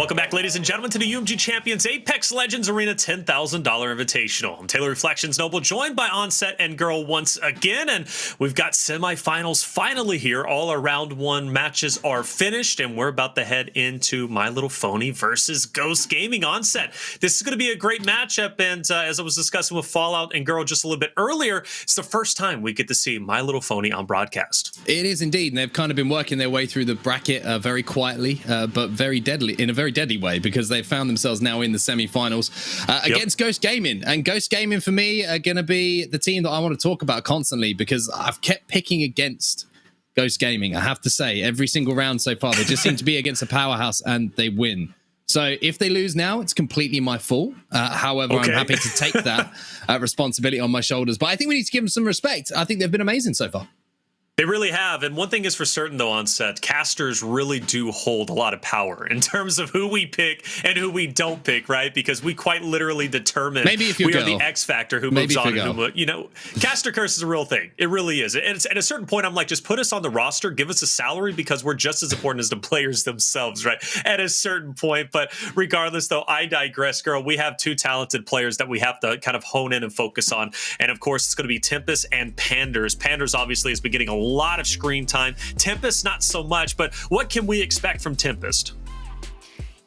Welcome back, ladies and gentlemen, to the UMG Champions Apex Legends Arena $10,000 Invitational. I'm Taylor Reflections Noble, joined by Onset and Girl once again, and we've got semifinals finally here. All our round one matches are finished, and we're about to head into My Little Phony versus Ghost Gaming. Onset, this is going to be a great matchup, and as I was discussing with Fallout and Girl just a little bit earlier, it's the first time we get to see My Little Phony on broadcast. It is indeed, and they've kind of been working their way through the bracket very quietly, but very deadly, in a very deadly way, because they've found themselves now in the semi-finals against Ghost Gaming. And Ghost Gaming for me are going to be the team that I want to talk about constantly, because I've kept picking against Ghost Gaming. I have to say, every single round so far, they just seem to be against a powerhouse and they win. So if they lose now, it's completely my fault. However, I'm happy to take that responsibility on my shoulders. But I think we need to give them some respect. I think they've been amazing so far. They really have, and one thing is for certain, though, Onset, casters really do hold a lot of power in terms of who we pick and who we don't pick, right? Because we quite literally determine we are the X factor who moves on. And who, you know, caster curse is a real thing. It really is. And it's, at a certain point, I'm like, just put us on the roster, give us a salary, because we're just as important as the players themselves, right? At a certain point. But regardless, though, I digress, Girl. We have two talented players that we have to kind of hone in and focus on. And of course, it's going to be Tempest and Pandxrz. Pandxrz obviously has been getting a lot of screen time. Tempest, not so much, but what can we expect from Tempest?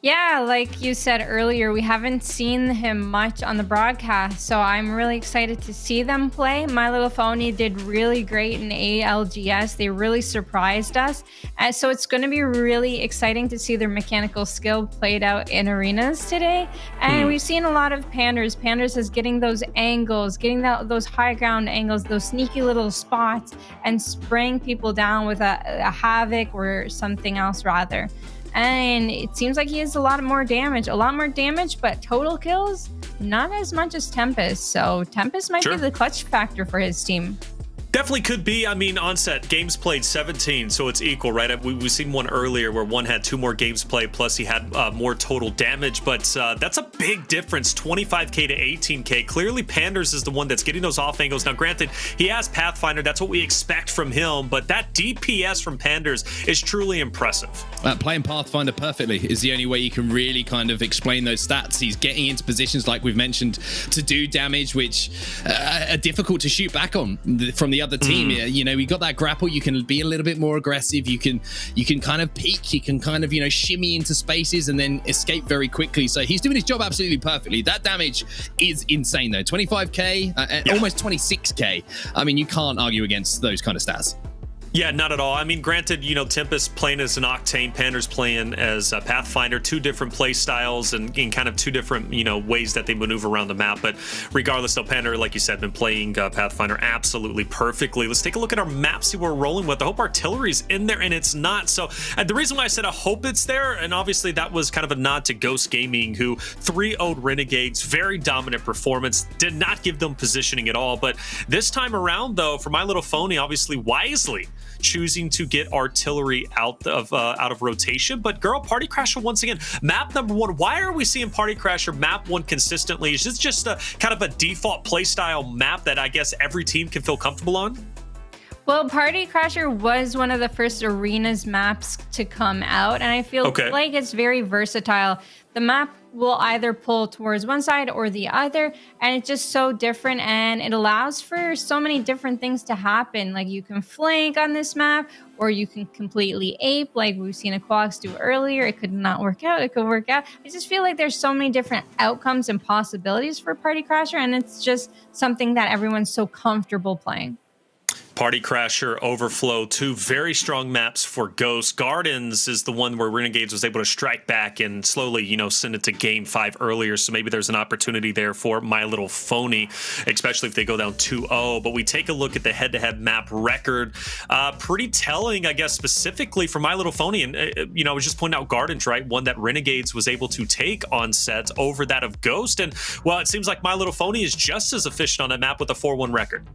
Yeah, like you said earlier, we haven't seen him much on the broadcast, so I'm really excited to see them play. My Little Phony did really great in ALGS. They really surprised us. So it's going to be really exciting to see their mechanical skill played out in arenas today. And we've seen a lot of Pandxrz. Pandxrz is getting those angles, getting those high ground angles, those sneaky little spots, and spraying people down with a Havoc or something else rather. And it seems like he has a lot more damage, but total kills, not as much as Tempest. So Tempest might be the clutch factor for his team. Definitely could be. I mean, Onset, games played 17, so it's equal, right? We've seen one earlier where one had 2 more games played, plus he had more total damage, but that's a big difference, 25k to 18k. Clearly, Pandxrz is the one that's getting those off angles. Now, granted, he has Pathfinder. That's what we expect from him, but that DPS from Pandxrz is truly impressive. Playing Pathfinder perfectly is the only way you can really kind of explain those stats. He's getting into positions, like we've mentioned, to do damage, which are difficult to shoot back on from the other team. You know, you got that grapple, you can be a little bit more aggressive, you can kind of peek, you can kind of, you know, shimmy into spaces and then escape very quickly. So he's doing his job absolutely perfectly. That damage is insane though. 25k, almost 26k. I mean, you can't argue against those kind of stats. Yeah, not at all. I mean, granted, you know, Tempest playing as an Octane, Pandxrz playing as a Pathfinder, 2 different play styles and in kind of 2 different, you know, ways that they maneuver around the map. But regardless, though, Pandxrz, like you said, been playing Pathfinder absolutely perfectly. Let's take a look at our map, see what we're rolling with. I hope artillery's in there, and it's not. So the reason why I said I hope it's there, and obviously that was kind of a nod to Ghost Gaming, who 3-0'd Renegades, very dominant performance, did not give them positioning at all. But this time around, though, for My Little Phony, obviously wisely choosing to get artillery out of rotation. But Girl, Party Crasher once again, map number 1. Why are we seeing Party Crasher map 1 consistently? Is this just a kind of a default playstyle map that I guess every team can feel comfortable on? Well, Party Crasher was one of the first arenas maps to come out, and I feel like it's very versatile. The map will either pull towards one side or the other, and it's just so different, and it allows for so many different things to happen. Like, you can flank on this map, or you can completely ape, like we've seen Aquax do earlier. It could not work out, it could work out. I just feel like there's so many different outcomes and possibilities for Party Crasher, and it's just something that everyone's so comfortable playing. Party Crasher, Overflow, 2 very strong maps for Ghost. Gardens is the one where Renegades was able to strike back and slowly, you know, send it to game 5 earlier. So maybe there's an opportunity there for My Little Phony, especially if they go down 2-0. But we take a look at the head-to-head map record. Pretty telling, I guess, specifically for My Little Phony. And, you know, I was just pointing out Gardens, right? One that Renegades was able to take on set over that of Ghost. And, well, it seems like My Little Phony is just as efficient on that map with a 4-1 record.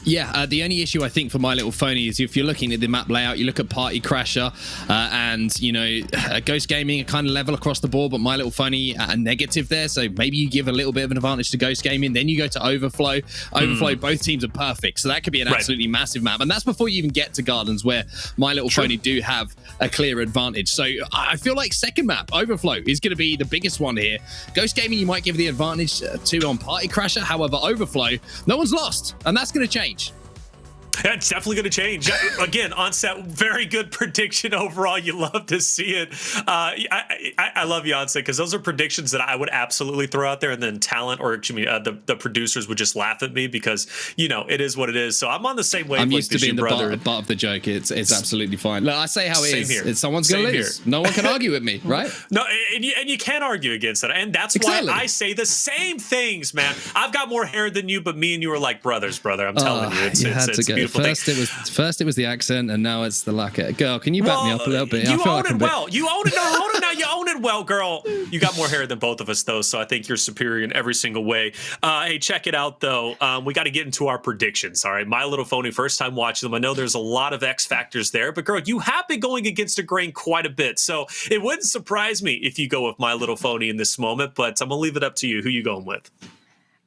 Yeah, the only issue I think for My Little Phony is if you're looking at the map layout, you look at Party Crasher and, you know, Ghost Gaming are kind of level across the board, but My Little Phony at a negative there. So maybe you give a little bit of an advantage to Ghost Gaming. Then you go to Overflow. Overflow, both teams are perfect. So that could be an absolutely massive map. And that's before you even get to Gardens, where My Little Phony do have a clear advantage. So I feel like second map, Overflow, is going to be the biggest one here. Ghost Gaming, you might give the advantage to on Party Crasher. However, Overflow, no one's lost. And that's going to change. Yeah, it's definitely going to change. Again, Onset, very good prediction overall. You love to see it. I love you, Onset, because those are predictions that I would absolutely throw out there, and then talent, or excuse me, the producers would just laugh at me because, you know, it is what it is. So I'm on the same wavelength. I'm used to being the butt of the joke. It's absolutely fine. Look, I say how it is. Here. Someone's going to lose. No one can argue with me, right? No, and you can't argue against it. And that's why I say the same things, man. I've got more hair than you, but me and you are like brothers, brother. I'm telling you. It's beautiful. First it was the accent, and now it's the lacquer. Girl, can you back me up a little bit? You own it well. You own it. No, hold it now. You own it well, girl. You got more hair than both of us, though, so I think you're superior in every single way. Hey, check it out, though. We got to get into our predictions, all right? My Little Phony, first time watching them. I know there's a lot of X factors there, but, girl, you have been going against the grain quite a bit, so it wouldn't surprise me if you go with My Little Phony in this moment, but I'm going to leave it up to you. Who you going with?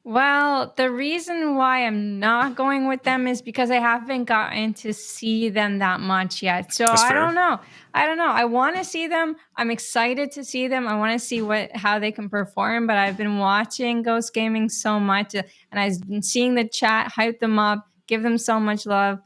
Well, the reason why I'm not going with them is because I haven't gotten to see them that much yet. So I don't know. I want to see them. I'm excited to see them. I want to see how they can perform, but I've been watching Ghost Gaming so much, and I've been seeing the chat hype them up, give them so much love.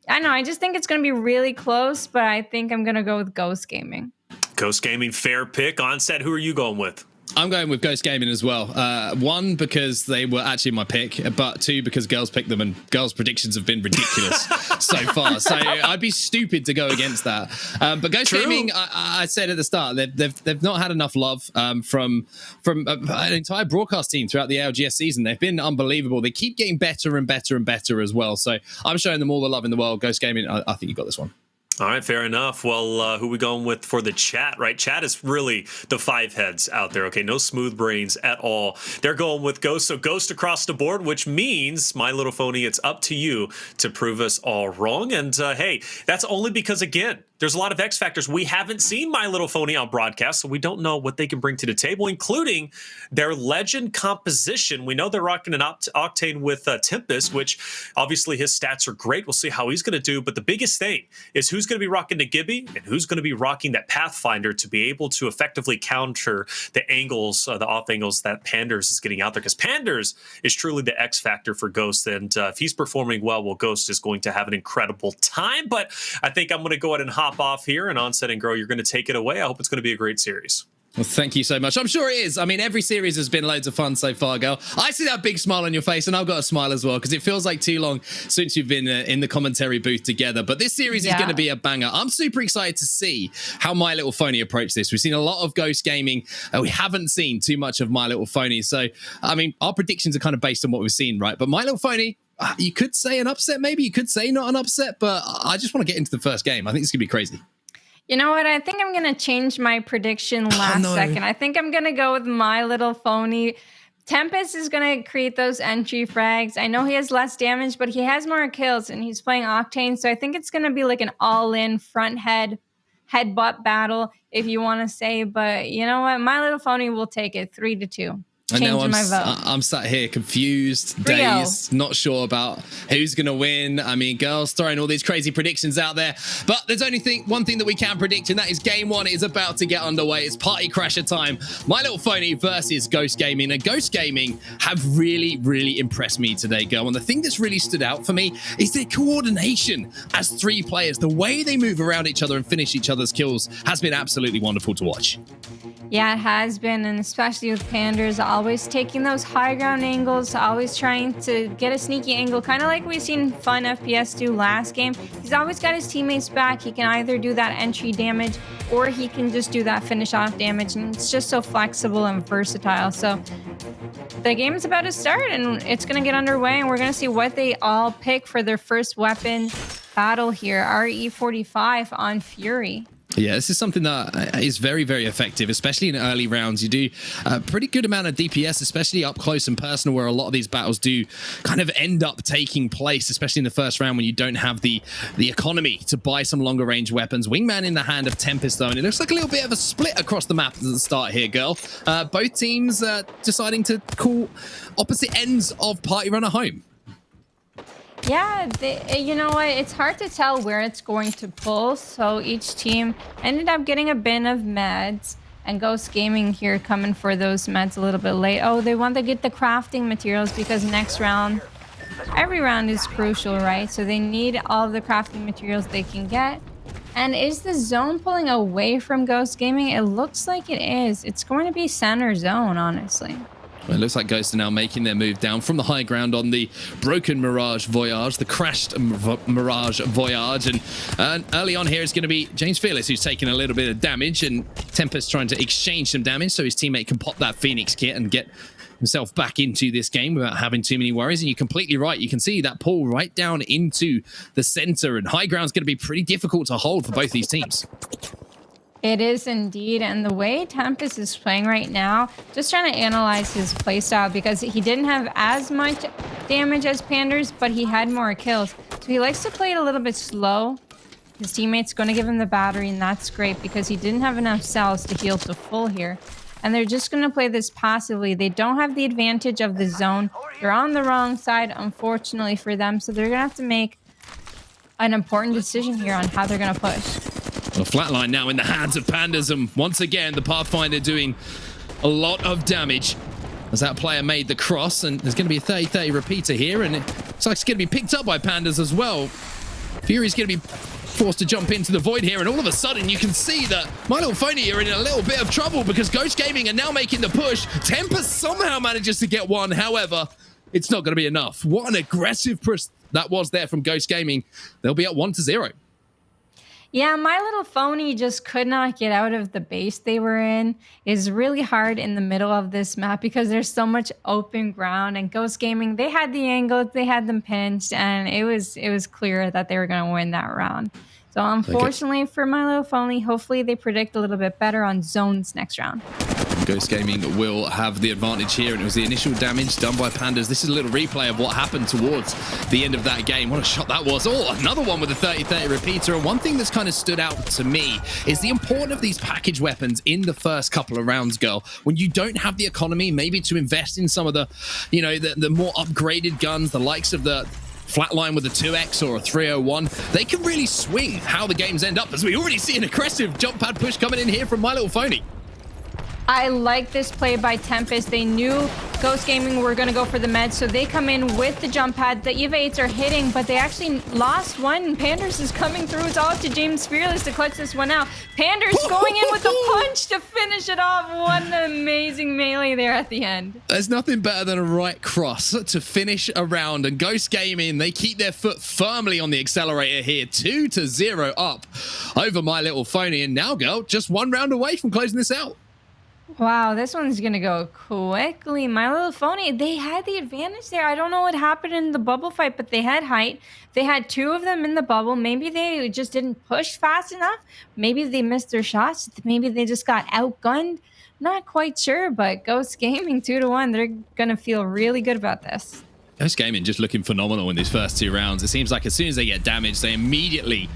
I know. I just think it's going to be really close, but I think I'm going to go with Ghost Gaming. Ghost Gaming, fair pick. Onset, who are you going with? I'm going with Ghost Gaming as well. One, because they were actually my pick, but two, because girls picked them, and girls' predictions have been ridiculous so far. So I'd be stupid to go against that. But Ghost Gaming, I said at the start, they've not had enough love from an entire broadcast team throughout the LGS season. They've been unbelievable. They keep getting better and better and better as well. So I'm showing them all the love in the world. Ghost Gaming, I think you got this one. All right, fair enough. Well, who are we going with for the chat, right? Chat is really the five heads out there, okay? No smooth brains at all. They're going with Ghost, so Ghost across the board, which means, My Little Phony, it's up to you to prove us all wrong. And, hey, that's only because, again, there's a lot of X factors. We haven't seen My Little Phony on broadcast, so we don't know what they can bring to the table, including their legend composition. We know they're rocking an Octane with Tempest, which obviously his stats are great. We'll see how he's going to do. But the biggest thing is who's going to be rocking the Gibby and who's going to be rocking that Pathfinder to be able to effectively counter the angles, the off angles that Pandxrz is getting out there. Because Pandxrz is truly the X factor for Ghost. And if he's performing well, Ghost is going to have an incredible time. But I think I'm going to go ahead and hop off here, and Onset and Girl, you're going to take it away. I hope it's going to be a great series. Well, thank you so much. I'm sure it is. I mean, every series has been loads of fun so far, Girl. I see that big smile on your face, and I've got a smile as well, because it feels like too long since you've been in the commentary booth together. But this series is going to be a banger. I'm super excited to see how My Little Phony approach this. We've seen a lot of Ghost Gaming. We haven't seen too much of My Little Phony. So, I mean, our predictions are kind of based on what we've seen, right? But My Little Phony, you could say an upset, maybe. You could say not an upset, but I just want to get into the first game. I think it's going to be crazy. You know what? I think I'm going to change my prediction last second. I think I'm going to go with My Little Phony. Tempest is going to create those entry frags. I know he has less damage, but he has more kills, and he's playing Octane. So I think it's going to be like an all-in front headbutt battle, if you want to say. But you know what? My Little Phony will take it 3-2. And now I'm sat here confused, dazed, not sure about who's going to win. I mean, girls throwing all these crazy predictions out there. But there's only one thing that we can predict, and that is game one is about to get underway. It's Party Crasher time. My Little Phony versus Ghost Gaming. And Ghost Gaming have really, really impressed me today, girl. And the thing that's really stood out for me is their coordination as three players. The way they move around each other and finish each other's kills has been absolutely wonderful to watch. Yeah, it has been, and especially with Pandxrz, always taking those high ground angles, always trying to get a sneaky angle, kind of like we've seen Fun FPS do last game. He's always got his teammates back. He can either do that entry damage, or he can just do that finish off damage, and it's just so flexible and versatile. So the game is about to start, and it's going to get underway, and we're going to see what they all pick for their first weapon battle here. RE45 on Fury. Yeah, this is something that is very, very effective, especially in early rounds. You do a pretty good amount of DPS, especially up close and personal, where a lot of these battles do kind of end up taking place, especially in the first round when you don't have the economy to buy some longer range weapons. Wingman in the hand of Tempest, though, and it looks like a little bit of a split across the map at the start here, girl. Both teams deciding to call opposite ends of Party Runner home. Yeah, you know what? It's hard to tell where it's going to pull. So each team ended up getting a bin of meds. And Ghost Gaming here coming for those meds a little bit late. Oh, they want to get the crafting materials because next round, every round is crucial, right? So they need all the crafting materials they can get. And is the zone pulling away from Ghost Gaming? It looks like it is. It's going to be center zone, honestly. Well, it looks like Ghost are now making their move down from the high ground on the broken Mirage Voyage, the crashed Mirage Voyage. And early on here is going to be JamesFearless, who's taking a little bit of damage, and Tempest trying to exchange some damage so his teammate can pop that Phoenix kit and get himself back into this game without having too many worries. And you're completely right. You can see that pull right down into the center, and high ground's going to be pretty difficult to hold for both these teams. It is indeed, and the way Tempest is playing right now, just trying to analyze his playstyle because he didn't have as much damage as Pandxrz, but he had more kills. So he likes to play it a little bit slow. His teammate's going to give him the battery, and that's great because he didn't have enough cells to heal to full here. And they're just going to play this passively. They don't have the advantage of the zone. They're on the wrong side, unfortunately for them, so they're going to have to make an important decision here on how they're going to push. Well, flatline now in the hands of Pandxrz, and once again the Pathfinder doing a lot of damage as that player made the cross, and there's going to be a 30-30 repeater here, and it looks like it's going to be picked up by Pandxrz as well. Fury's going to be forced to jump into the void here, and all of a sudden you can see that My Little Phony are in a little bit of trouble because Ghost Gaming are now making the push. Tempest somehow manages to get one, however, it's not going to be enough. What an aggressive push that was there from Ghost Gaming. They'll be at 1-0. Yeah, My Little Phony just could not get out of the base they were in. It's really hard in the middle of this map because there's so much open ground, and Ghost Gaming, they had the angles, they had them pinched, and it was clear that they were going to win that round. So unfortunately for My Little Phony, hopefully they predict a little bit better on zones next round. Ghost Gaming will have the advantage here, and it was the initial damage done by Pandxrz. This is a little replay of what happened towards the end of that game. What a shot that was. Oh, another one with a 30-30 repeater. And one thing that's kind of stood out to me is the importance of these package weapons in the first couple of rounds, girl. When you don't have the economy, maybe to invest in some of the, you know, the more upgraded guns, the likes of the Flatline with a 2x or a 301, they can really swing how the games end up, as we already see an aggressive jump pad push coming in here from My Little Phony. I like this play by Tempest. They knew Ghost Gaming were going to go for the meds, so they come in with the jump pad. The EVA 8s are hitting, but they actually lost one. Pandxrz is coming through. It's all up to JamesFearless to clutch this one out. Pandxrz going in with the punch to finish it off. What an amazing melee there at the end. There's nothing better than a right cross to finish a round, and Ghost Gaming, they keep their foot firmly on the accelerator here. 2-0 up over My Little Phony, and now, girl, just one round away from closing this out. Wow, this one's going to go quickly. My Little Phony, they had the advantage there. I don't know what happened in the bubble fight, but they had height. They had two of them in the bubble. Maybe they just didn't push fast enough. Maybe they missed their shots. Maybe they just got outgunned. Not quite sure, but Ghost Gaming 2-1. They're going to feel really good about this. Ghost Gaming just looking phenomenal in these first two rounds. It seems like as soon as they get damaged, they immediately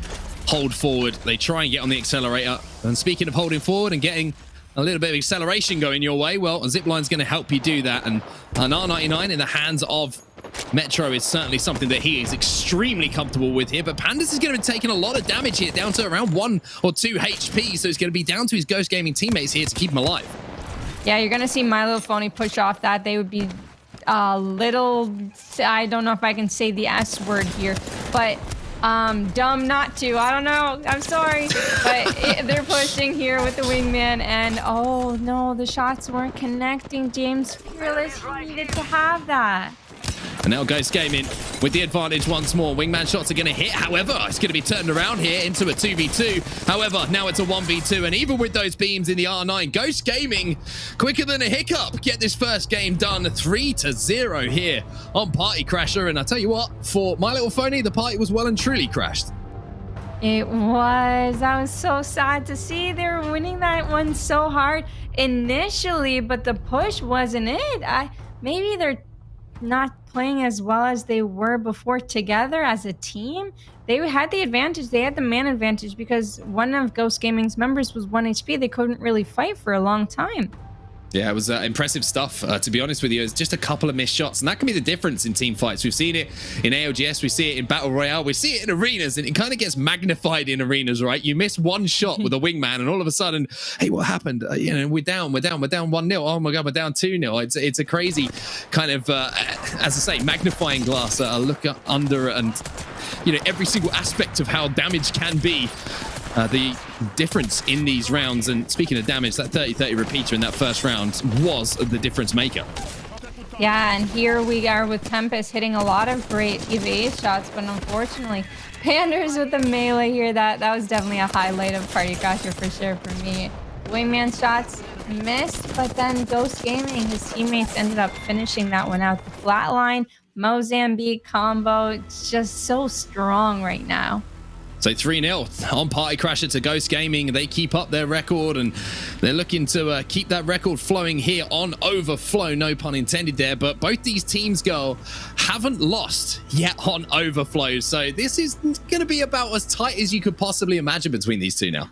hold forward. They try and get on the accelerator. And speaking of holding forward and getting a little bit of acceleration going your way, well, a zipline's going to help you do that, and an R99 in the hands of Metro is certainly something that he is extremely comfortable with here, but Pandxrz is going to be taking a lot of damage here, down to around 1 or 2 HP, so it's going to be down to his Ghost Gaming teammates here to keep him alive. Yeah, you're going to see My Little Phony push off that. They would be a little, I don't know if I can say the S word here, but dumb not to. I don't know. I'm sorry. But they're pushing here with the wingman. And oh no, the shots weren't connecting. JamesFearless, he needed to have that. And now Ghost Gaming with the advantage once more. Wingman shots are going to hit. However, it's going to be turned around here into a 2v2. However, now it's a 1v2. And even with those beams in the R9, Ghost Gaming, quicker than a hiccup, get this first game done. 3-0 here on Party Crasher. And I tell you what, for My Little Phony, the party was well and truly crashed. It was. That was so sad to see. They were winning that one so hard initially, but the push wasn't it. Maybe they're not playing as well as they were before together as a team. They had the advantage. They had the man advantage because one of Ghost Gaming's members was 1 HP. They couldn't really fight for a long time. Yeah, it was impressive stuff, to be honest with you. It's just a couple of missed shots, and that can be the difference in team fights. We've seen it in ALGS, we see it in Battle Royale, we see it in arenas, and it kind of gets magnified in arenas, right? You miss one shot with a wingman, and all of a sudden, hey, what happened? We're down 1-0. Oh my God, we're down 2-0. It's a crazy kind of, as I say, magnifying glass, a look under and, every single aspect of how damage can be. The difference in these rounds, and speaking of damage, that 30-30 repeater in that first round was the difference maker. Yeah, and here we are with Tempest hitting a lot of great evade shots, but unfortunately, Pandxrz with the melee here, that was definitely a highlight of Party Crasher for sure for me. Wingman shots missed, but then Ghost Gaming, his teammates ended up finishing that one out. The flatline, Mozambique combo, it's just so strong right now. So 3-0 on Party Crasher to Ghost Gaming. They keep up their record, and they're looking to keep that record flowing here on Overflow. No pun intended there, but both these teams, girl, haven't lost yet on Overflow. So this is going to be about as tight as you could possibly imagine between these two now.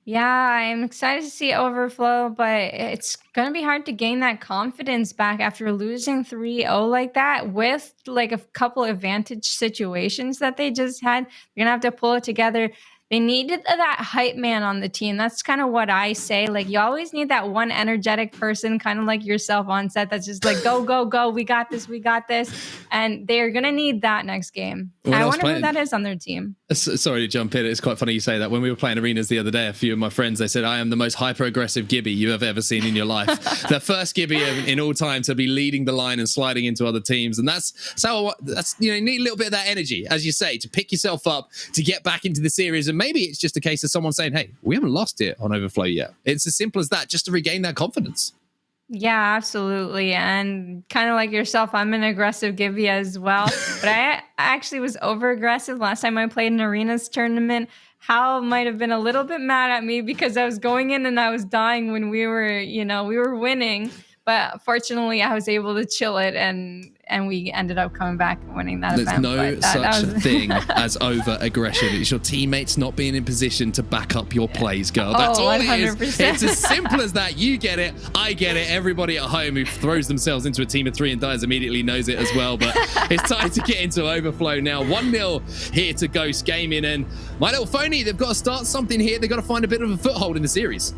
Yeah, I'm excited to see Overflow, but it's going to be hard to gain that confidence back after losing 3-0 like that with like a couple advantage situations that they just had. They're going to have to pull it together. They needed that hype man on the team. That's kind of what I say. Like, you always need that one energetic person, kind of like yourself on set, that's just like, go, go, go. We got this. We got this. And they're going to need that next game. I wonder who that is on their team. Sorry to jump in. It's quite funny you say that. When we were playing arenas the other day, a few of my friends, they said, I am the most hyper-aggressive Gibby you have ever seen in your life. The first Gibby in all time to be leading the line and sliding into other teams. And that's you need a little bit of that energy, as you say, to pick yourself up, to get back into the series. And maybe it's just a case of someone saying, hey, we haven't lost it on Overflow yet. It's as simple as that, just to regain that confidence. Yeah, absolutely. And kind of like yourself, I'm an aggressive Gibby as well. But I actually was over aggressive last time I played an arenas tournament. Hal might have been a little bit mad at me because I was going in and I was dying when we were winning. But fortunately, I was able to chill it, and we ended up coming back and winning that event. There's no such thing as over-aggression. It's your teammates not being in position to back up your plays, girl. That's all 100%. It is. It's as simple as that. You get it. I get it. Everybody at home who throws themselves into a team of 3 and dies immediately knows it as well. But it's time to get into Overflow now. 1-0 here to Ghost Gaming. And my little Phony, they've got to start something here. They've got to find a bit of a foothold in the series.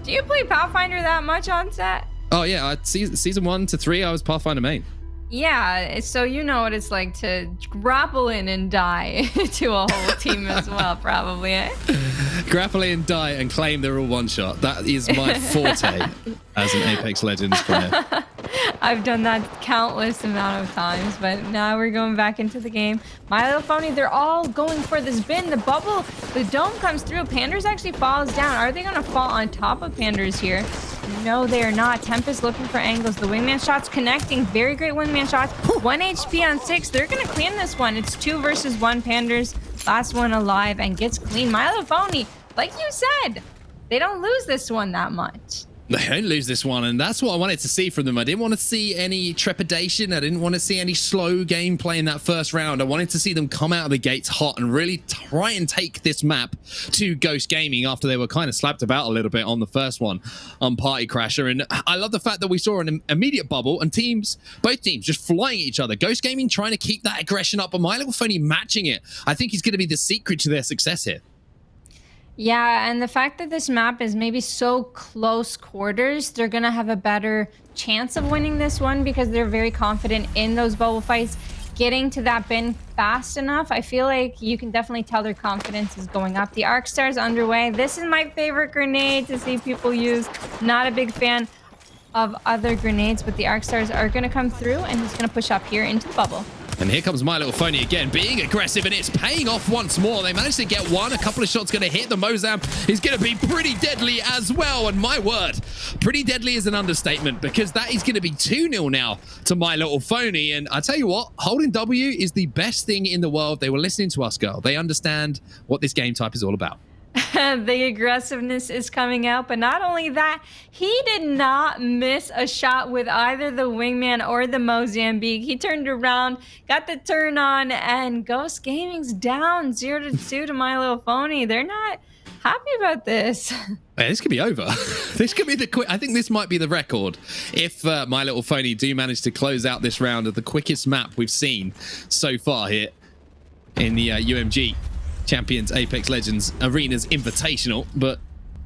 Do you play Pathfinder that much on set? Oh, yeah. Season 1 to 3, I was Pathfinder main. Yeah, so you know what it's like to grapple in and die to a whole team as well, probably, eh? Grapple in, die, and claim they're all one-shot. That is my forte as an Apex Legends player. I've done that countless amount of times, but now we're going back into the game. My Little Phony, they're all going for this bin. The bubble, the dome comes through. Pandxrz actually falls down. Are they going to fall on top of Pandxrz here? No, they are not. Tempest looking for angles. The wingman shots connecting. Very great wingman shots. 1 HP on 6. They're going to clean this one. It's 2 versus 1. Pandxrz, last one alive and gets clean. My Little Phony, like you said, they don't lose this one that much. They don't lose this one, and that's what I wanted to see from them. I didn't want to see any trepidation. I didn't want to see any slow gameplay in that first round. I wanted to see them come out of the gates hot and really try and take this map to Ghost Gaming after they were kind of slapped about a little bit on the first one on Party Crasher. And I love the fact that we saw an immediate bubble and both teams just flying at each other. Ghost Gaming trying to keep that aggression up, but My Little Phony matching it. I think he's going to be the secret to their success here. Yeah, and the fact that this map is maybe so close quarters, they're going to have a better chance of winning this one because they're very confident in those bubble fights. Getting to that bin fast enough, I feel like you can definitely tell their confidence is going up. The Arc Star's underway. This is my favorite grenade to see people use. Not a big fan of other grenades, but the Arc Stars are going to come through, and he's going to push up here into the bubble. And here comes My Little Phony again, being aggressive, and it's paying off once more. They managed to get one. A couple of shots going to hit. The Mozamp is going to be pretty deadly as well. And my word, Pretty deadly is an understatement, because that is going to be 2-0 now to My Little Phony. And I tell you what, holding W is the best thing in the world. They were listening to us, girl. They understand what this game type is all about. The aggressiveness is coming out, but not only that, he did not miss a shot with either the wingman or the Mozambique. He turned around, got the turn on, and Ghost Gaming's down 0-2 to My Little Phony. They're not happy about this. Hey, this could be over. This could be the quick. I think this might be the record if My Little Phony do manage to close out this round of the quickest map we've seen so far here in the UMG Champions Apex Legends Arenas Invitational. But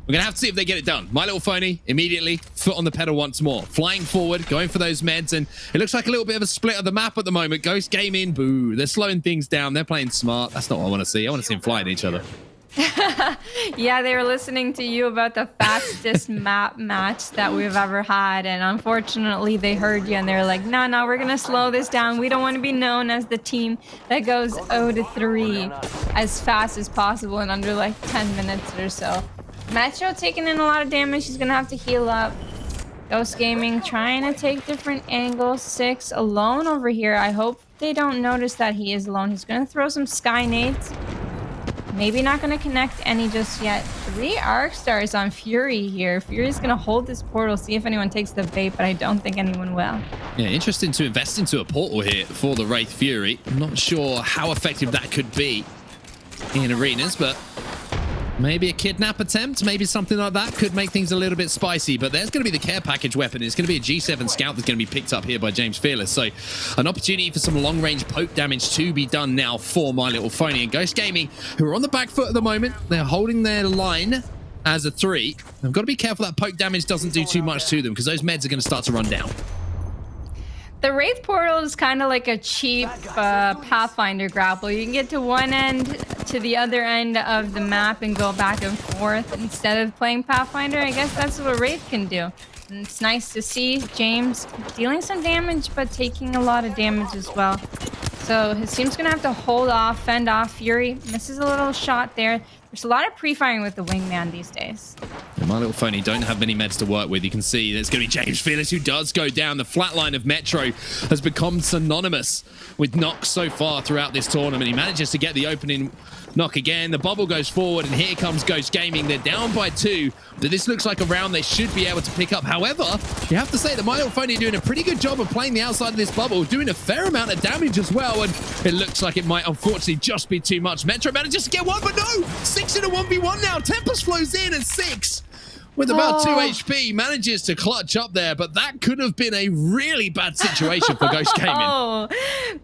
we're going to have to see if they get it done. My Little Phony immediately foot on the pedal once more, flying forward, going for those meds, and it looks like a little bit of a split of the map at the moment. Ghost Gaming, boo. They're slowing things down. They're playing smart. That's not what I want to see. I want to see them flying each other. Yeah, they were listening to you about the fastest map match that we've ever had, and unfortunately they heard you and they're like, no, we're gonna slow this down. We don't want to be known as the team that goes 0-3 as fast as possible in under like 10 minutes or so. Metro taking in a lot of damage. He's gonna have to heal up. Ghost Gaming trying to take different angles. 6 alone over here. I hope they don't notice that he is alone. He's gonna throw some sky nades. Maybe not going to connect any just yet. 3 arc stars on Fury here. Fury's going to hold this portal, see if anyone takes the bait, but I don't think anyone will. Yeah, interesting to invest into a portal here for the Wraith Fury. I'm not sure how effective that could be in arenas, but maybe a kidnap attempt, maybe something like that could make things a little bit spicy. But there's going to be the care package weapon. It's going to be a G7 scout that's going to be picked up here by JamesFearless. So an opportunity for some long-range poke damage to be done now for My Little Phony. And Ghost Gaming, who are on the back foot at the moment, they're holding their line as a 3. They've got to be careful that poke damage doesn't do too much to them, because those meds are going to start to run down. The Wraith portal is kind of like a cheap Pathfinder grapple. You can get to one end to the other end of the map and go back and forth instead of playing Pathfinder. I guess that's what Wraith can do. And it's nice to see James dealing some damage, but taking a lot of damage as well. So his team's going to have to hold off, fend off. Fury misses a little shot there. There's a lot of pre-firing with the wingman these days. And My Little Phony don't have many meds to work with. You can see there's going to be JamesFearless, who does go down. The flat line of Metro has become synonymous with knocks so far throughout this tournament. He manages to get the opening knock again. The bubble goes forward, and here comes Ghost Gaming. They're down by 2, but this looks like a round they should be able to pick up. However, you have to say that My Little Phony are doing a pretty good job of playing the outside of this bubble, doing a fair amount of damage as well, and it looks like it might unfortunately just be too much. Metro manages to get one, but no! 6 in a 1v1 now. Tempest flows in, and 6 with about 2 HP manages to clutch up there, but that could have been a really bad situation for Ghost Gaming. Oh,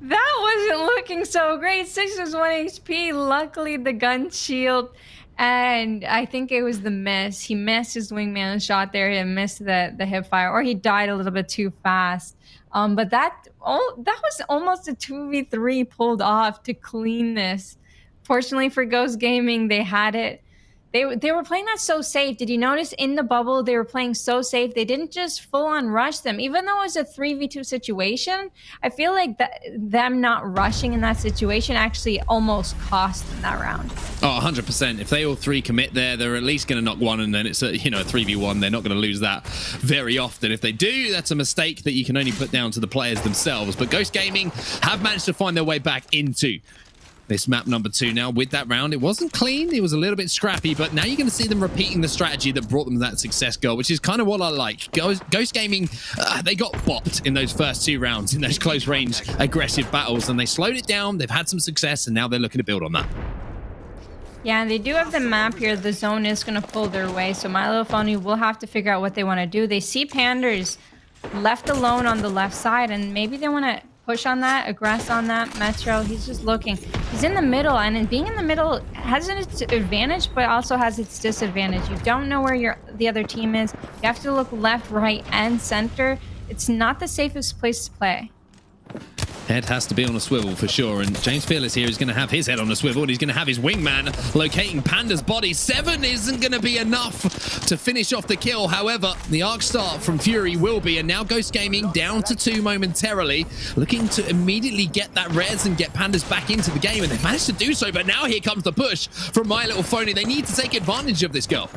that wasn't looking so great. 6 was 1 HP. Luckily, the gun shield, and I think it was the miss. He missed his wingman shot there and missed the hip fire, or he died a little bit too fast. But that was almost a 2v3 pulled off to clean this. Fortunately for Ghost Gaming, they had it. They were playing that so safe. Did you notice in the bubble they were playing so safe? They didn't just full-on rush them. Even though it was a 3v2 situation, I feel like them not rushing in that situation actually almost cost them that round. Oh, 100%. If they all 3 commit there, they're at least going to knock one, and then it's a 3v1. They're not going to lose that very often. If they do, that's a mistake that you can only put down to the players themselves. But Ghost Gaming have managed to find their way back into this map number 2 now with that round. It wasn't clean, it was a little bit scrappy, but now you're going to see them repeating the strategy that brought them that success goal, which is kind of what I like. Ghost Gaming, they got bopped in those first 2 rounds, in those close range aggressive battles, and they slowed it down. They've had some success, and now they're looking to build on that. Yeah, and they do have the map here. The zone is going to pull their way, so My Little Phony will have to figure out what they want to do. They see Pandxrz left alone on the left side, and maybe they want to push on that, aggress on that. Metro, he's just looking. He's in the middle, and in being in the middle has its advantage, but also has its disadvantage. You don't know where the other team is. You have to look left, right, and center. It's not the safest place to play. Head has to be on a swivel for sure, and JamesFearless here is going to have his head on a swivel, and he's going to have his wingman locating Panda's body. 7 isn't going to be enough to finish off the kill. However, the arc start from Fury will be, and now Ghost Gaming down to 2 momentarily, looking to immediately get that res and get Pandas back into the game, and they've managed to do so, but now here comes the push from My Little Phony. They need to take advantage of this girl.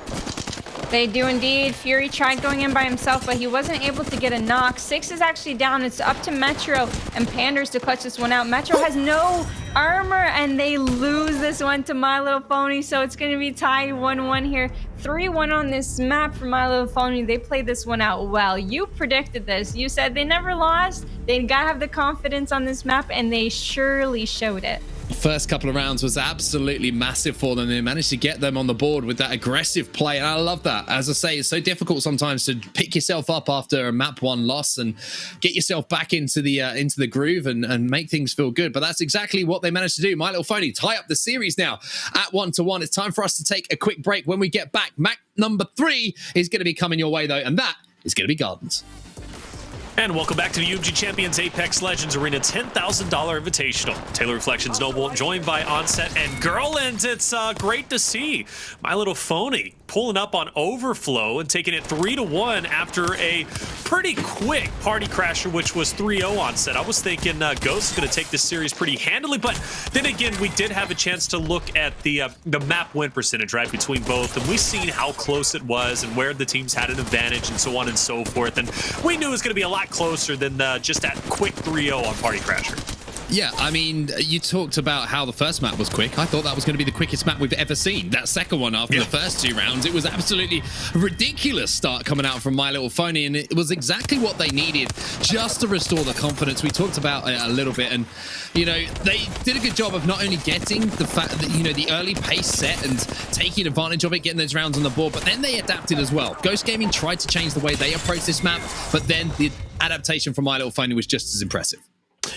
They do indeed. Fury tried going in by himself, but he wasn't able to get a knock. 6 is actually down. It's up to Metro and Pandxrz to clutch this one out. Metro has no armor, and they lose this one to My Little Phony, so it's going to be tied 1-1 here. 3-1 on this map for My Little Phony. They played this one out well. You predicted this. You said they never lost. They gotta have the confidence on this map, and they surely showed it. First couple of rounds was absolutely massive for them. They managed to get them on the board with that aggressive play, and I love that. As I say, it's so difficult sometimes to pick yourself up after a map 1 loss and get yourself back into the groove and make things feel good. But that's exactly what they managed to do. My Little Phony tie up the series now at 1-1. It's time for us to take a quick break. When we get back, map number 3 is going to be coming your way though, and that is going to be Gardens. And welcome back to the UMG Champions Apex Legends Arena $10,000 Invitational. Taylor Reflections Noble joined by Onset and Girl, and it's great to see My Little Phony pulling up on Overflow and taking it 3-1 after a pretty quick party crasher, which was 3-0 Onset. I was thinking Ghost is going to take this series pretty handily, but then again, we did have a chance to look at the map win percentage, right, between both, and we seen how close it was and where the teams had an advantage and so on and so forth, and we knew it was going to be a lot closer than just that quick 3-0 on Party Crasher. Yeah, I mean, you talked about how the first map was quick. I thought that was going to be the quickest map we've ever seen. That second one after the first 2 rounds, it was absolutely ridiculous start coming out from My Little Phony, and it was exactly what they needed just to restore the confidence. We talked about it a little bit, and, you know, they did a good job of not only getting the fact that, you know, the early pace set and taking advantage of it, getting those rounds on the board, but then they adapted as well. Ghost Gaming tried to change the way they approach this map, but then the adaptation from My Little Phony was just as impressive.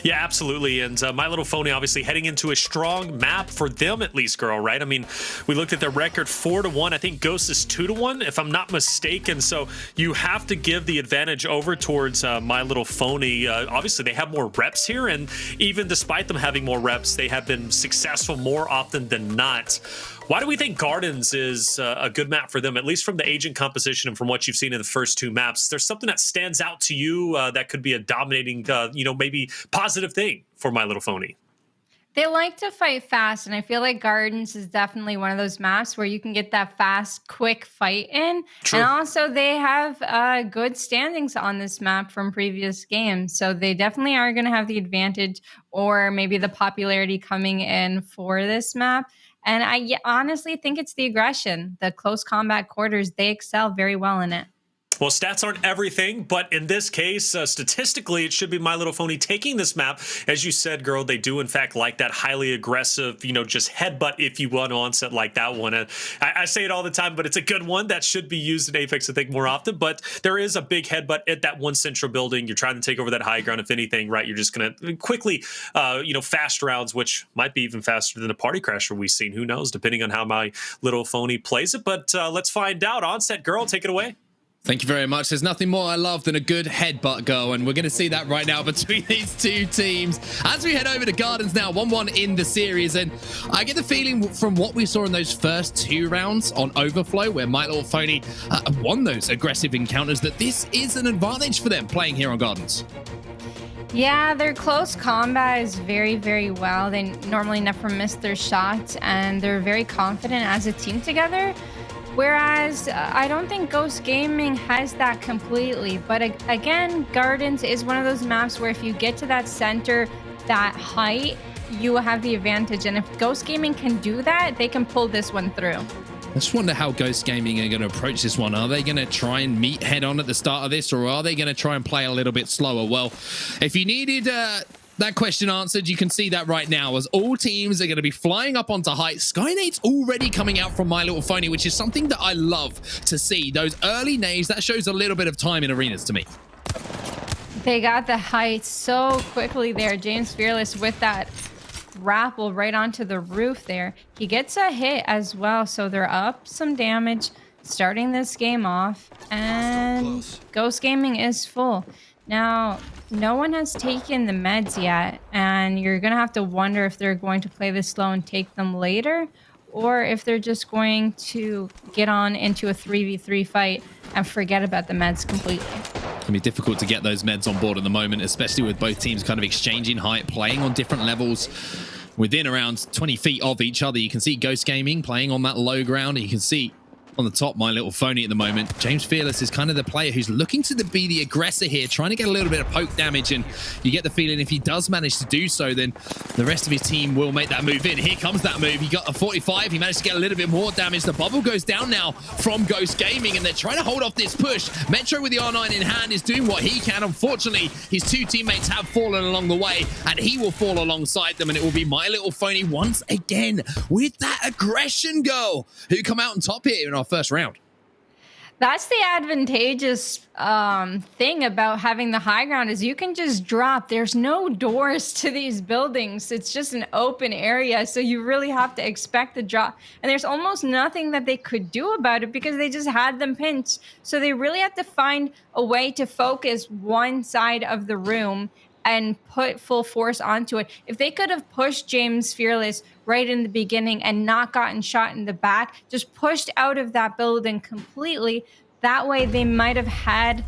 Yeah, absolutely. And My Little Phony obviously heading into a strong map for them, at least, Girl, right? I mean, we looked at their record 4-1. I think Ghost is 2-1, if I'm not mistaken. So you have to give the advantage over towards My Little Phony. Obviously, they have more reps here, and even despite them having more reps, they have been successful more often than not. Why do we think Gardens is a good map for them, at least from the agent composition and from what you've seen in the first 2 maps? There's something that stands out to you that could be a dominating, you know, maybe positive thing for My Little Phony? They like to fight fast, and I feel like Gardens is definitely one of those maps where you can get that fast, quick fight in. True. And also, they have good standings on this map from previous games, so they definitely are going to have the advantage, or maybe the popularity coming in for this map. And I honestly think it's the aggression, the close combat quarters. They excel very well in it. Well, stats aren't everything, but in this case, statistically, it should be My Little Phony taking this map. As you said, Girl, they do, in fact, like that highly aggressive, you know, just headbutt, if you want, Onset like that one. And I say it all the time, but it's a good one that should be used in Apex, I think, more often. But there is a big headbutt at that one central building. You're trying to take over that high ground. If anything, right, you're just going to quickly, you know, fast rounds, which might be even faster than a party crasher we've seen. Who knows, depending on how My Little Phony plays it. But let's find out. Onset, Girl, take it away. Thank you very much. There's nothing more I love than a good headbutt, Girl, and we're going to see that right now between these 2 teams. As we head over to Gardens now, 1-1 in the series, and I get the feeling from what we saw in those first 2 rounds on Overflow, where My Little Phony won those aggressive encounters, that this is an advantage for them playing here on Gardens. Yeah, their close combat is very, very well. They normally never miss their shots, and they're very confident as a team together. Whereas I don't think Ghost Gaming has that completely. But again, Gardens is one of those maps where if you get to that center, that height, you will have the advantage. And if Ghost Gaming can do that, they can pull this one through. I just wonder how Ghost Gaming are going to approach this one. Are they going to try and meet head on at the start of this, or are they going to try and play a little bit slower? Well, if you needed that question answered, you can see that right now, as all teams are going to be flying up onto height. Skynade's already coming out from My Little Phony, which is something that I love to see. Those early nades, that shows a little bit of time in arenas to me. They got the height so quickly there. JamesFearless with that grapple right onto the roof there. He gets a hit as well, so they're up some damage starting this game off, and Ghost Gaming is full. Now, no one has taken the meds yet, and you're going to have to wonder if they're going to play this slow and take them later, or if they're just going to get on into a 3v3 fight and forget about the meds completely. It's going to be difficult to get those meds on board at the moment, especially with both teams kind of exchanging height, playing on different levels within around 20 feet of each other. You can see Ghost Gaming playing on that low ground, and you can see on the top, My Little Phony at the moment. JamesFearless is kind of the player who's looking to be the aggressor here, trying to get a little bit of poke damage, and you get the feeling if he does manage to do so, then the rest of his team will make that move in. Here comes that move. He got a 45. He managed to get a little bit more damage. The bubble goes down now from Ghost Gaming, and they're trying to hold off this push. Metro with the R9 in hand is doing what he can. Unfortunately, his two teammates have fallen along the way, and he will fall alongside them, and it will be My Little Phony once again with that aggression girl who come out on top here in our first round. That's the advantageous thing about having the high ground is you can just drop. There's no doors to these buildings. It's just an open area. So you really have to expect the drop. And there's almost nothing that they could do about it because they just had them pinched. So they really have to find a way to focus one side of the room and put full force onto it. If they could have pushed JamesFearless right in the beginning and not gotten shot in the back, just pushed out of that building completely, that way they might have had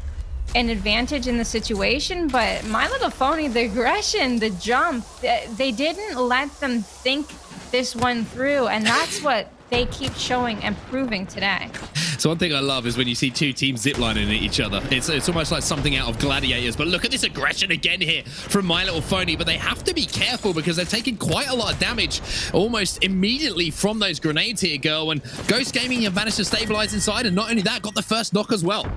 an advantage in the situation. But My Little Phony, the aggression, the jump, they didn't let them think this one through, and that's what they keep showing and proving today. So one thing I love is when you see two teams ziplining at each other. It's almost like something out of Gladiators. But look at this aggression again here from My Little Phony. But they have to be careful because they're taking quite a lot of damage almost immediately from those grenades here, girl. And Ghost Gaming have managed to stabilize inside. And not only that, got the first knock as well.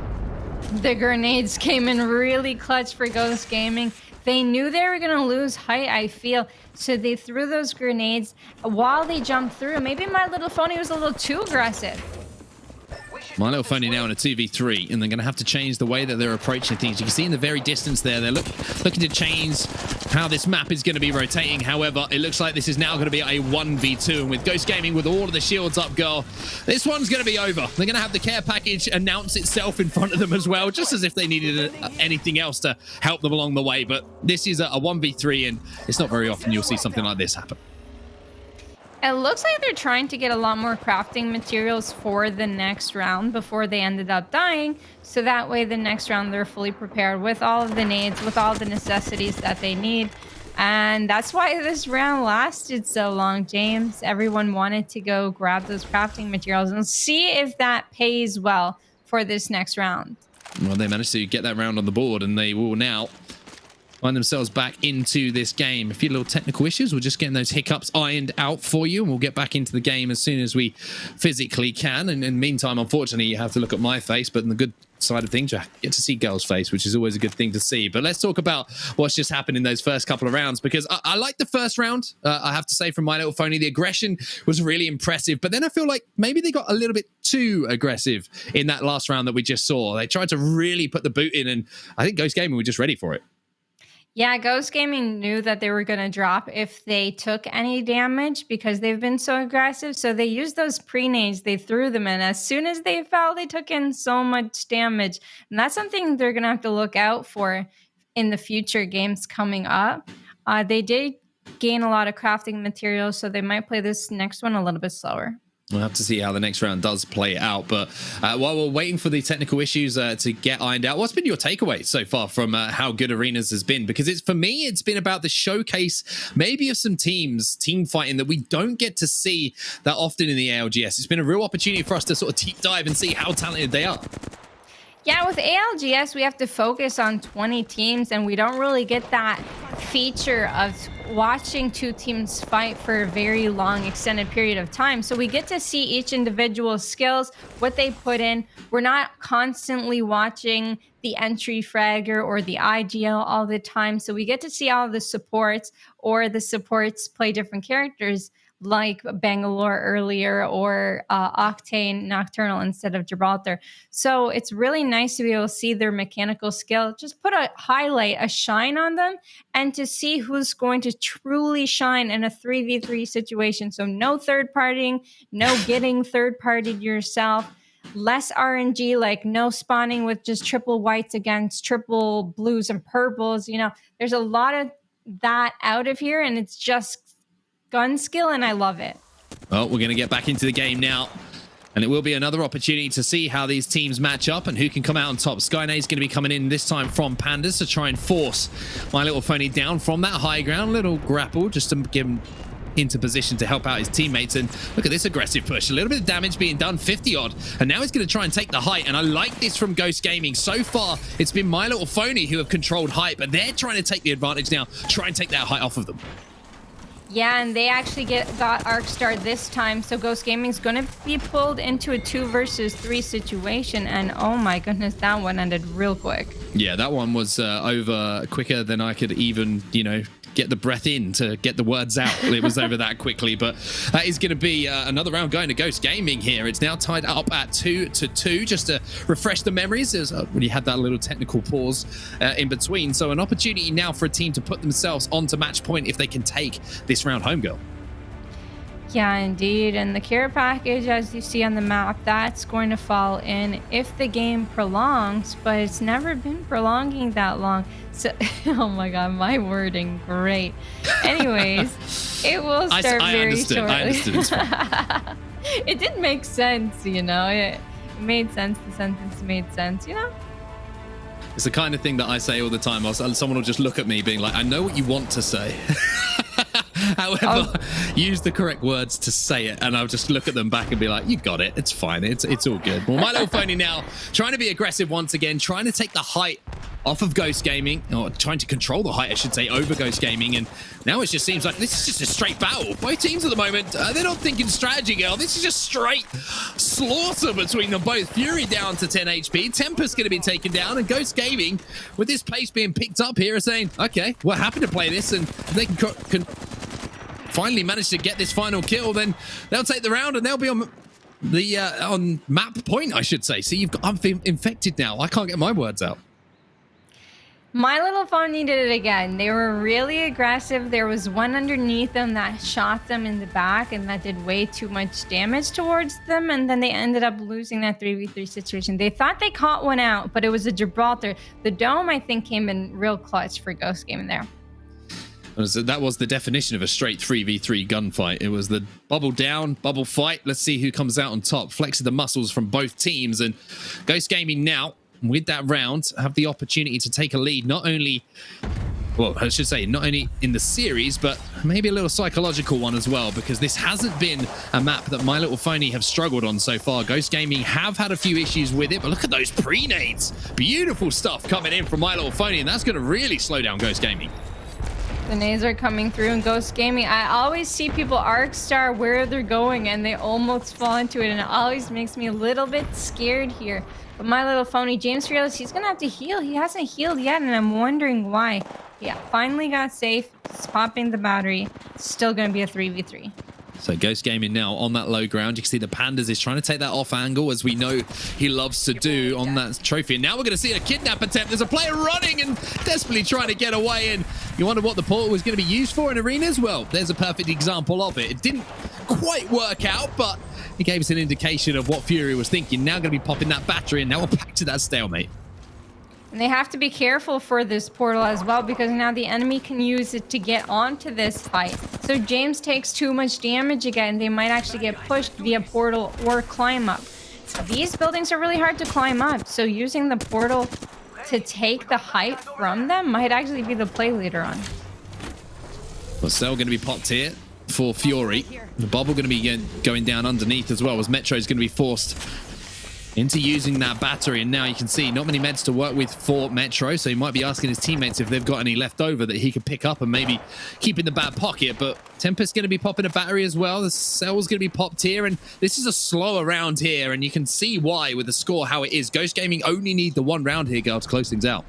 The grenades came in really clutch for Ghost Gaming. They knew they were going to lose height, I feel. So they threw those grenades while they jumped through. Maybe My Little Phony was a little too aggressive. My Little Phony now in a 2v3, and they're going to have to change the way that they're approaching things. You can see in the very distance there, they're looking to change how this map is going to be rotating. However, it looks like this is now going to be a 1v2, and with Ghost Gaming with all of the shields up, girl, this one's going to be over. They're going to have the care package announce itself in front of them as well, just as if they needed anything else to help them along the way. But this is a 1v3, and it's not very often you'll see something like this happen. It looks like they're trying to get a lot more crafting materials for the next round before they ended up dying. So that way the next round they're fully prepared with all of the nades, with all the necessities that they need. And that's why this round lasted so long, James. Everyone wanted to go grab those crafting materials and see if that pays well for this next round. Well, they managed to get that round on the board, and they will now find themselves back into this game. A few little technical issues. We're just getting those hiccups ironed out for you, and we'll get back into the game as soon as we physically can. And in the meantime, unfortunately, you have to look at my face, but in the good side of things, you get to see Girl's face, which is always a good thing to see. But let's talk about what's just happened in those first couple of rounds, because I like the first round. I have to say, from My Little Phony, the aggression was really impressive. But then I feel like maybe they got a little bit too aggressive in that last round that we just saw. They tried to really put the boot in, and I think Ghost Gaming were just ready for it. Yeah, Ghost Gaming knew that they were going to drop if they took any damage because they've been so aggressive. So they used those pre-nades, they threw them in. As soon as they fell, they took in so much damage. And that's something they're going to have to look out for in the future games coming up. They did gain a lot of crafting materials, so they might play this next one a little bit slower. We'll have to see how the next round does play out. But while we're waiting for the technical issues to get ironed out, what's been your takeaway so far from how good Arenas has been? Because for me, it's been about the showcase maybe of some teams, team fighting that we don't get to see that often in the ALGS. It's been a real opportunity for us to sort of deep dive and see how talented they are. Yeah, with ALGS, we have to focus on 20 teams, and we don't really get that feature of watching two teams fight for a very long, extended period of time. So we get to see each individual skills, what they put in. We're not constantly watching the entry fragger or the IGL all the time. So we get to see all the supports, or the supports play different characters, like Bangalore earlier, or Octane Nocturnal instead of Gibraltar. So it's really nice to be able to see their mechanical skill, just put a highlight, a shine on them, and to see who's going to truly shine in a 3v3 situation. So no third partying, no getting third partied yourself, less RNG, like no spawning with just triple whites against triple blues and purples. You know, there's a lot of that out of here, and it's just gun skill, and I love it. Well, we're going to get back into the game now, and it will be another opportunity to see how these teams match up and who can come out on top. Skynet is going to be coming in this time from Pandxrz to try and force My Little Phony down from that high ground. Little grapple just to give him into position to help out his teammates. And look at this aggressive push, a little bit of damage being done, 50 odd, and now he's going to try and take the height. And I like this from Ghost Gaming. So far it's been My Little Phony who have controlled height, but they're trying to take the advantage now, try and take that height off of them. Yeah, and they actually got Arcstar this time, so Ghost Gaming's gonna be pulled into a 2 versus 3 situation, and oh my goodness, that one ended real quick. Yeah, that one was over quicker than I could even, you know, get the breath in to get the words out. It was over that quickly, but that is going to be another round going to Ghost Gaming here. It's now tied up at 2-2, just to refresh the memories. As when you had that little technical pause in between. So an opportunity now for a team to put themselves onto match point if they can take this round home, girl. Yeah, indeed. And the care package, as you see on the map, that's going to fall in if the game prolongs, but it's never been prolonging that long. So, oh my God, my wording, great. Anyways, it will start very shortly. I understood. It's fine. It did make sense, you know. It made sense. The sentence made sense, you know. It's the kind of thing that I say all the time. Someone will just look at me being like, I know what you want to say. However, use the correct words to say it, and I'll just look at them back and be like, you got it. It's fine. It's all good. Well, My Little Phony now trying to be aggressive once again, trying to take the height off of Ghost Gaming, or trying to control the height, I should say, over Ghost Gaming. And now it just seems like this is just a straight battle. Both teams at the moment, they're not thinking strategy, girl. This is just straight slaughter between them both. Fury down to 10 HP. Tempest going to be taken down. And Ghost Gaming, with this pace being picked up here, is saying, okay, we're happy to play this. And they can finally manage to get this final kill, then they'll take the round and they'll be on the on map point, I should say. See, I'm infected now. I can't get my words out. My Little Phony did it again. They were really aggressive. There was one underneath them that shot them in the back, and that did way too much damage towards them, and then they ended up losing that 3v3 situation. They thought they caught one out, but it was a Gibraltar. The dome, I think, came in real clutch for Ghost Gaming there. That was the definition of a straight 3v3 gunfight. It was the bubble down, bubble fight. Let's see who comes out on top. Flexing the muscles from both teams. And Ghost Gaming now, with that round, have the opportunity to take a lead. Not only, well, I should say, not only in the series, but maybe a little psychological one as well, because this hasn't been a map that My Little Phony have struggled on so far. Ghost Gaming have had a few issues with it, but look at those pre-nades. Beautiful stuff coming in from My Little Phony, and that's going to really slow down Ghost Gaming. The nades are coming through in Ghost Gaming. I always see people Arcstar where they're going and they almost fall into it, and it always makes me a little bit scared here. But My Little Phony, JamesFearless, he's gonna have to heal. He hasn't healed yet, and I'm wondering why. Yeah, finally got safe. He's popping the battery. Still gonna be a 3v3. So Ghost Gaming now on that low ground. You can see the Pandxrz is trying to take that off angle, as we know he loves to do on that trophy. And now we're going to see a kidnap attempt. There's a player running and desperately trying to get away. And you wonder what the portal was going to be used for in arenas? Well, there's a perfect example of it. It didn't quite work out, but it gave us an indication of what Fury was thinking. Now going to be popping that battery, and now we're back to that stalemate. And they have to be careful for this portal as well, because now the enemy can use it to get onto this fight. So James takes too much damage again. They might actually get pushed via portal or climb up. So these buildings are really hard to climb up. So using the portal to take the height from them might actually be the play later on. Well, Cell going to be popped here for Fury. The bubble going to be going down underneath as well, as Metro is going to be forced into using that battery. And now you can see not many meds to work with for Metro, so he might be asking his teammates if they've got any left over that he could pick up and maybe keep in the back pocket. But Tempest going to be popping a battery as well. The Cell's going to be popped here, and this is a slower round here, and you can see why with the score how it is. Ghost Gaming only need the one round here, girl, to close things out.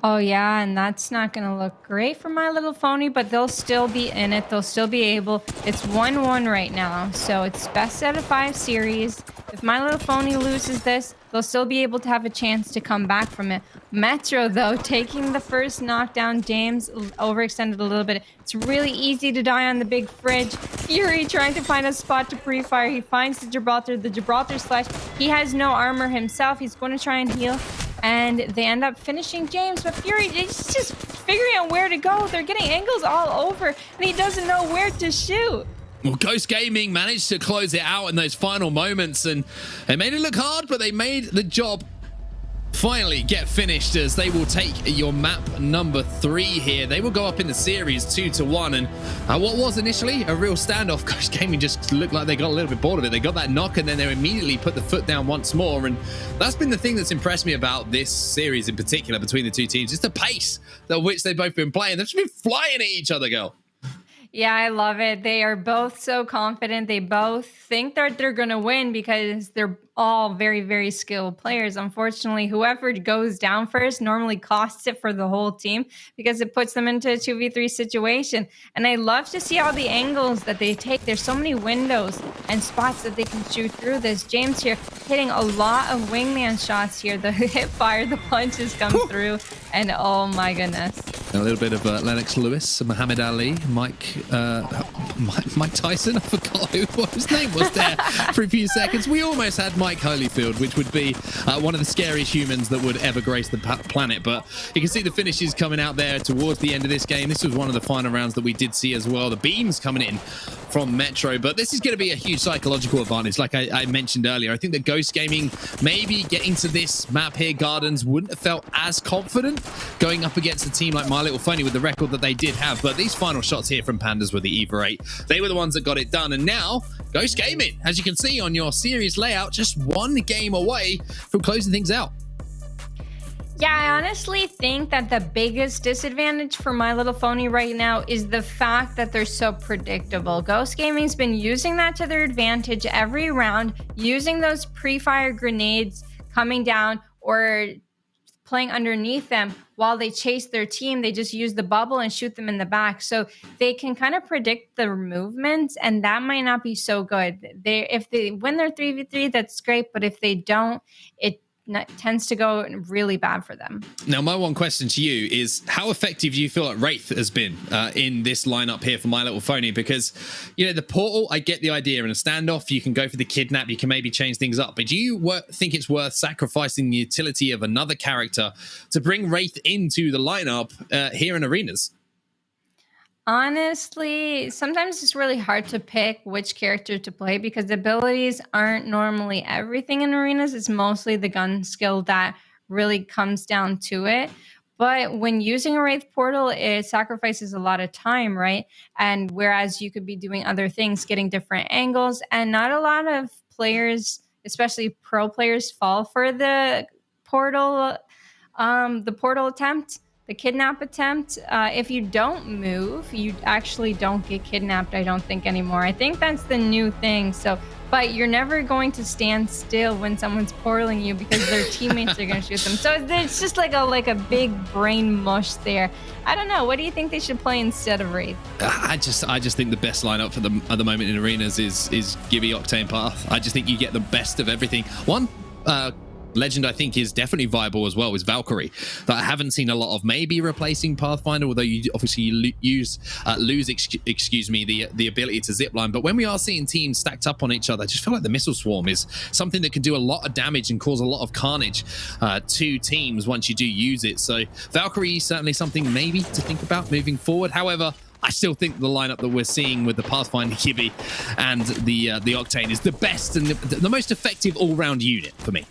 Oh yeah, and that's not going to look great for My Little Phony, but they'll still be in it. They'll still be able. It's 1-1 right now, so it's best out of 5 series. If My Little Phony loses this, they'll still be able to have a chance to come back from it. Metro, though, taking the first knockdown. James overextended a little bit. It's really easy to die on the big fridge. Fury trying to find a spot to pre-fire. He finds the Gibraltar slash. He has no armor himself. He's going to try and heal. And they end up finishing James, but Fury is just figuring out where to go. They're getting angles all over, and he doesn't know where to shoot. Well, Ghost Gaming managed to close it out in those final moments, and they made it look hard, but they made the job finally get finished as they will take your map number 3 here. They will go up in the series 2-1, and what was initially a real standoff, Ghost Gaming just looked like they got a little bit bored of it. They got that knock and then they immediately put the foot down once more, and that's been the thing that's impressed me about this series in particular between the two teams. It's the pace at which they've both been playing. They've just been flying at each other, girl. Yeah, I love it. They are both so confident. They both think that they're going to win because they're all very, very skilled players. Unfortunately, whoever goes down first normally costs it for the whole team because it puts them into a 2v3 situation. And I love to see all the angles that they take. There's so many windows and spots that they can shoot through this. James here hitting a lot of wingman shots here. The hip fire, the punches come through. And oh my goodness. A little bit of Lennox Lewis, Muhammad Ali, Mike Tyson. I forgot what his name was there for a few seconds. We almost had Mike Holyfield, which would be one of the scariest humans that would ever grace the planet. But you can see the finishes coming out there towards the end of this game. This was one of the final rounds that we did see as well. The beams coming in from Metro, but this is going to be a huge psychological advantage. Like I mentioned earlier, I think that Ghost Gaming maybe getting to this map here, Gardens, wouldn't have felt as confident going up against a team like My Little Phony with the record that they did have. But these final shots here from Pandxrz were the Eva 8. They were the ones that got it done. And now Ghost Gaming, as you can see on your series layout, just one game away from closing things out. Yeah, I honestly think that the biggest disadvantage for My Little Phony right now is the fact that they're so predictable. Ghost Gaming's been using that to their advantage every round, using those pre-fire grenades coming down or playing underneath them while they chase their team. They just use the bubble and shoot them in the back. So they can kind of predict their movements, and that might not be so good. If they win their 3v3, that's great, but if they don't, it tends to go really bad for them. Now, my one question to you is, how effective do you feel like Wraith has been in this lineup here for My Little Phony? Because, you know, the portal, I get the idea. In a standoff, you can go for the kidnap, you can maybe change things up. But do you think it's worth sacrificing the utility of another character to bring Wraith into the lineup here in arenas? Honestly, sometimes it's really hard to pick which character to play because the abilities aren't normally everything in arenas. It's mostly the gun skill that really comes down to it. But when using a Wraith portal, it sacrifices a lot of time, right? And whereas you could be doing other things, getting different angles, and not a lot of players, especially pro players, fall for the portal attempt. The kidnap attempt, if you don't move, you actually don't get kidnapped, I don't think, anymore. I think that's the new thing. So, but you're never going to stand still when someone's portaling you because their teammates are going to shoot them. So it's just like a big brain mush there. I don't know. What do you think they should play instead of Wraith? I just think the best lineup for them at the moment in arenas is Gibby, Octane, Path. I just think you get the best of everything. One legend I think is definitely viable as well is Valkyrie, that I haven't seen a lot of, maybe replacing Pathfinder, although you obviously lose the ability to zipline. But when we are seeing teams stacked up on each other, I just feel like the missile swarm is something that can do a lot of damage and cause a lot of carnage to teams once you do use it. So Valkyrie is certainly something maybe to think about moving forward. However, I still think the lineup that we're seeing with the Pathfinder, Gibby, and the Octane is the best and the most effective all-round unit for me.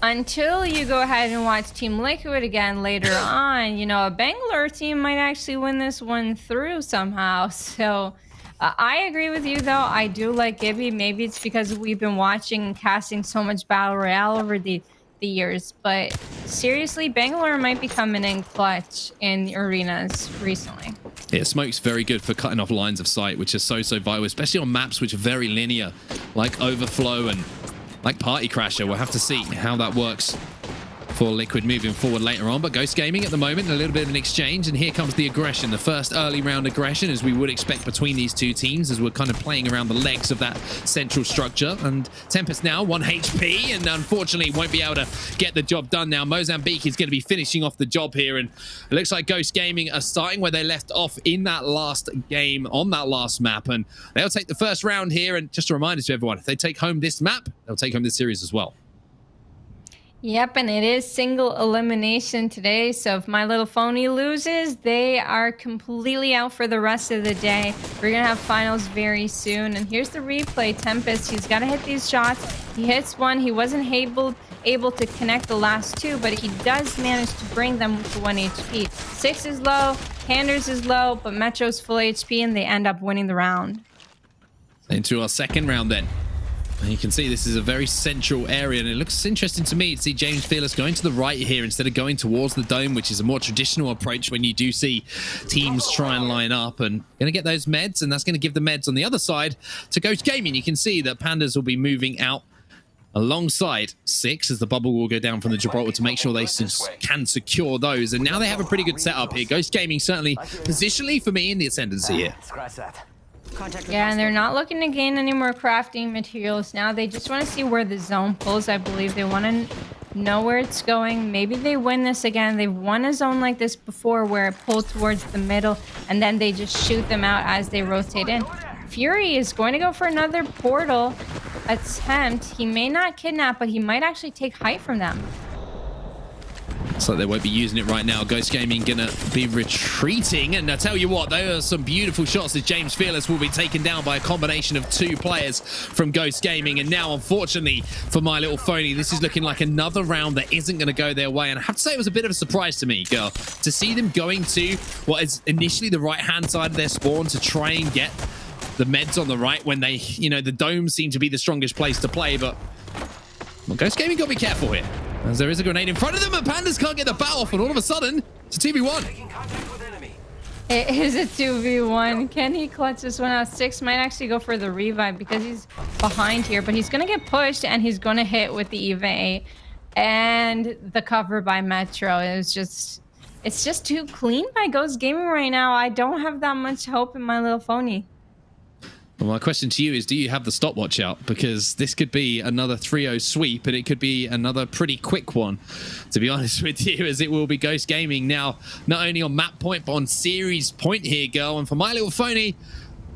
Until you go ahead and watch Team Liquid again later on, you know, a Bangalore team might actually win this one through somehow. So I agree with you, though. I do like Gibby. Maybe it's because we've been watching and casting so much Battle Royale over the years. But seriously, Bangalore might be coming in clutch in arenas recently. Yeah, Smoke's very good for cutting off lines of sight, which is so vital, especially on maps which are very linear, like Overflow and like Party Crasher. We'll have to see how that works for Liquid moving forward later on. But Ghost Gaming at the moment, a little bit of an exchange, and here comes the aggression, the first early round aggression, as we would expect between these two teams, as we're kind of playing around the legs of that central structure. And Tempest now 1 HP, and unfortunately won't be able to get the job done now. Mozambique is going to be finishing off the job here, and it looks like Ghost Gaming are starting where they left off in that last game on that last map, and they'll take the first round here. And just a reminder to everyone, if they take home this map, they'll take home this series as well. Yep, and it is single elimination today. So if My Little Phony loses, they are completely out for the rest of the day. We're going to have finals very soon. And here's the replay. Tempest, he's got to hit these shots. He hits one. He wasn't able able to connect the last two, but he does manage to bring them to 1 HP. 6 is low, Pandxrz is low, but Metro's full HP, and they end up winning the round. Into our second round then. And you can see this is a very central area, and it looks interesting to me to see JamesFearless going to the right here instead of going towards the dome, which is a more traditional approach when you do see teams try and line up. And going to get those meds, and that's going to give the meds on the other side to Ghost Gaming. You can see that Pandxrz will be moving out alongside 6 as the bubble will go down from the Gibraltar to make sure they can secure those. And now they have a pretty good setup here. Ghost Gaming certainly positionally for me in the ascendancy here. Yeah, and they're not looking to gain any more crafting materials now. They just want to see where the zone pulls. I believe they want to know where it's going. Maybe they win this again. They've won a zone like this before where it pulled towards the middle, and then they just shoot them out as they rotate in. Fury is going to go for another portal attempt. He may not kidnap, but he might actually take height from them. So they won't be using it right now. Ghost Gaming gonna be retreating, and I tell you what, there are some beautiful shots as JamesFearless will be taken down by a combination of 2 players from Ghost Gaming. And now, unfortunately for My Little Phony, this is looking like another round that isn't going to go their way. And I have to say, it was a bit of a surprise to me, girl, to see them going to what is initially the right-hand side of their spawn to try and get the meds on the right when they, you know, the dome seemed to be the strongest place to play. But well, Ghost Gaming got to be careful here, as there is a grenade in front of them, and Pandxrz can't get the bat off, and all of a sudden, it's a 2v1. It is a 2v1. Can he clutch this one out? 6 might actually go for the revive because he's behind here, but he's going to get pushed, and he's going to hit with the Eva 8 and the cover by Metro. It's just too clean by Ghost Gaming right now. I don't have that much hope in My Little Phony. Well, my question to you is, do you have the stopwatch out? Because this could be another 3-0 sweep, and it could be another pretty quick one, to be honest with you, as it will be Ghost Gaming now, not only on map point, but on series point here, girl. And for My Little Phony,